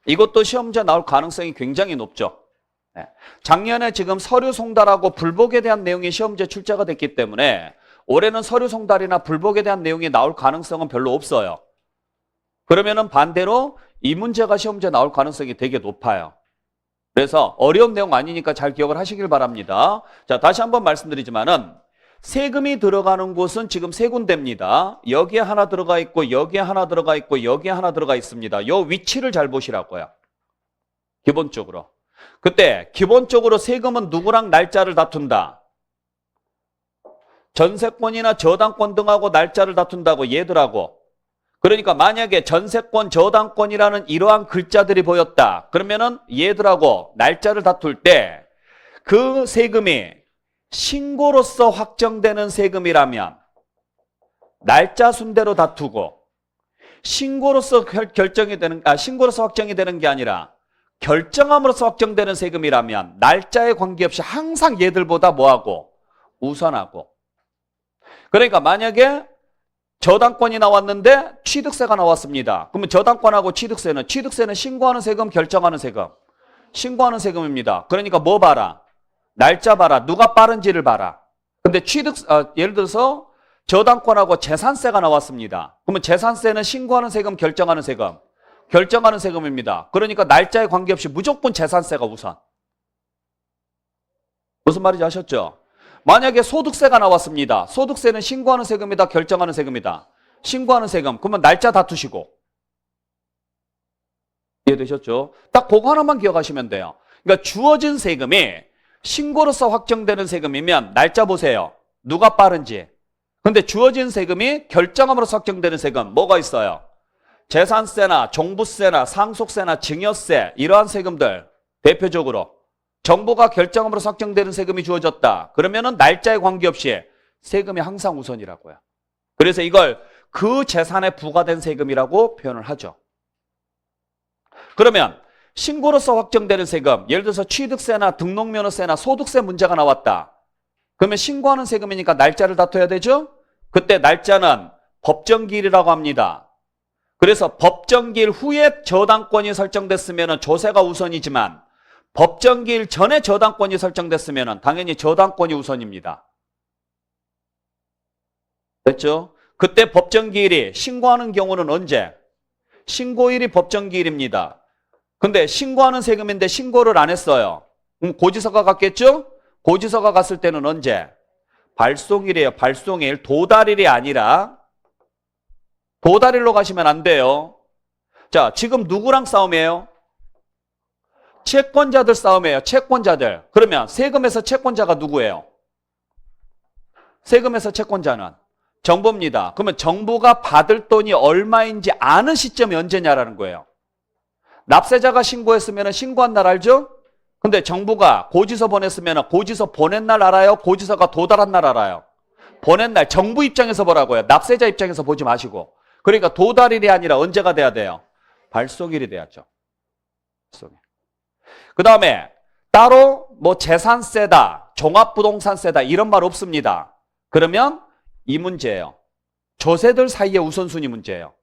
이것도 시험지에 나올 가능성이 굉장히 높죠. 네. 작년에 지금 서류 송달하고 불복에 대한 내용이 시험지에 출제가 됐기 때문에 올해는 서류 송달이나 불복에 대한 내용이 나올 가능성은 별로 없어요. 그러면은 반대로 이 문제가 시험지에 나올 가능성이 되게 높아요. 그래서 어려운 내용 아니니까 잘 기억을 하시길 바랍니다. 자, 다시 한번 말씀드리지만은 세금이 들어가는 곳은 지금 세 군데입니다. 여기에 하나 들어가 있고 여기에 하나 들어가 있고 여기에 하나 들어가 있습니다. 이 위치를 잘 보시라고요. 기본적으로. 그때 기본적으로 세금은 누구랑 날짜를 다툰다? 전세권이나 저당권 등하고 날짜를 다툰다고, 얘들하고. 그러니까 만약에 전세권, 저당권이라는 이러한 글자들이 보였다. 그러면은 얘들하고 날짜를 다툴 때 그 세금이 신고로서 확정되는 세금이라면 날짜 순대로 다투고, 신고로서 신고로서 확정이 되는 게 아니라 결정함으로써 확정되는 세금이라면 날짜에 관계없이 항상 얘들보다 뭐하고? 우선하고. 그러니까 만약에 저당권이 나왔는데 취득세가 나왔습니다. 그러면 저당권하고 취득세는 신고하는 세금, 결정하는 세금. 신고하는 세금입니다. 그러니까 뭐 봐라? 날짜 봐라. 누가 빠른지를 봐라. 근데 예를 들어서 저당권하고 재산세가 나왔습니다. 그러면 재산세는 신고하는 세금, 결정하는 세금. 결정하는 세금입니다. 그러니까 날짜에 관계없이 무조건 재산세가 우선. 무슨 말인지 아셨죠? 만약에 소득세가 나왔습니다. 소득세는 신고하는 세금이다, 결정하는 세금이다. 신고하는 세금. 그러면 날짜 다투시고. 이해되셨죠? 딱 그거 하나만 기억하시면 돼요. 그러니까 주어진 세금이 신고로서 확정되는 세금이면 날짜 보세요. 누가 빠른지. 근데 주어진 세금이 결정함으로써 확정되는 세금 뭐가 있어요? 재산세나 종부세나 상속세나 증여세, 이러한 세금들 대표적으로 정부가 결정함으로 확정되는 세금이 주어졌다. 그러면은 날짜에 관계없이 세금이 항상 우선이라고요. 그래서 이걸 그 재산에 부과된 세금이라고 표현을 하죠. 그러면 신고로서 확정되는 세금, 예를 들어서 취득세나 등록면허세나 소득세 문제가 나왔다. 그러면 신고하는 세금이니까 날짜를 다퉈야 되죠? 그때 날짜는 법정기일이라고 합니다. 그래서 법정기일 후에 저당권이 설정됐으면 조세가 우선이지만 법정기일 전에 저당권이 설정됐으면 당연히 저당권이 우선입니다. 됐죠? 그때 법정기일이 신고하는 경우는 언제? 신고일이 법정기일입니다. 근데 신고하는 세금인데 신고를 안 했어요. 고지서가 갔겠죠? 고지서가 갔을 때는 언제? 발송일이에요. 발송일. 도달일이 아니라 도달일로 가시면 안 돼요. 자, 지금 누구랑 싸움이에요? 채권자들 싸움이에요. 채권자들. 그러면 세금에서 채권자가 누구예요? 세금에서 채권자는 정부입니다. 그러면 정부가 받을 돈이 얼마인지 아는 시점이 언제냐라는 거예요. 납세자가 신고했으면 신고한 날 알죠? 근데 정부가 고지서 보냈으면 고지서 보낸 날 알아요? 고지서가 도달한 날 알아요? 보낸 날. 정부 입장에서 보라고요. 납세자 입장에서 보지 마시고. 그러니까 도달일이 아니라 언제가 돼야 돼요? 발송일이 돼야죠. 그 다음에 따로 뭐 재산세다, 종합부동산세다 이런 말 없습니다. 그러면 이 문제예요. 조세들 사이의 우선순위 문제예요.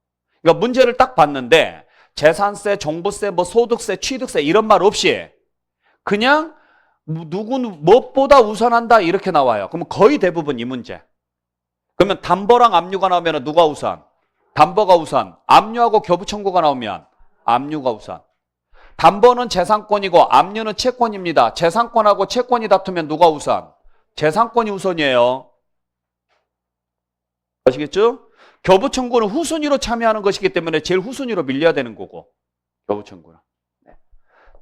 그러니까 문제를 딱 봤는데 재산세, 종부세, 뭐 소득세, 취득세 이런 말 없이 그냥 누구는 무엇보다 우선한다 이렇게 나와요. 그러면 거의 대부분 이 문제. 그러면 담보랑 압류가 나오면 누가 우선? 담보가 우선. 압류하고 교부 청구가 나오면 압류가 우선. 담보는 재산권이고 압류는 채권입니다. 재산권하고 채권이 다투면 누가 우선? 재산권이 우선이에요. 아시겠죠? 교부 청구는 후순위로 참여하는 것이기 때문에 제일 후순위로 밀려야 되는 거고. 교부 청구는. 네.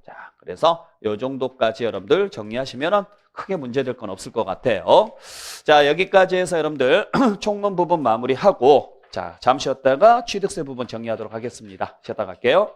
자, 그래서 이 정도까지 여러분들 정리하시면 크게 문제될 건 없을 것 같아요. 자, 여기까지 해서 여러분들 총론 부분 마무리하고 자, 잠시 쉬었다가 취득세 부분 정리하도록 하겠습니다. 쉬었다 갈게요.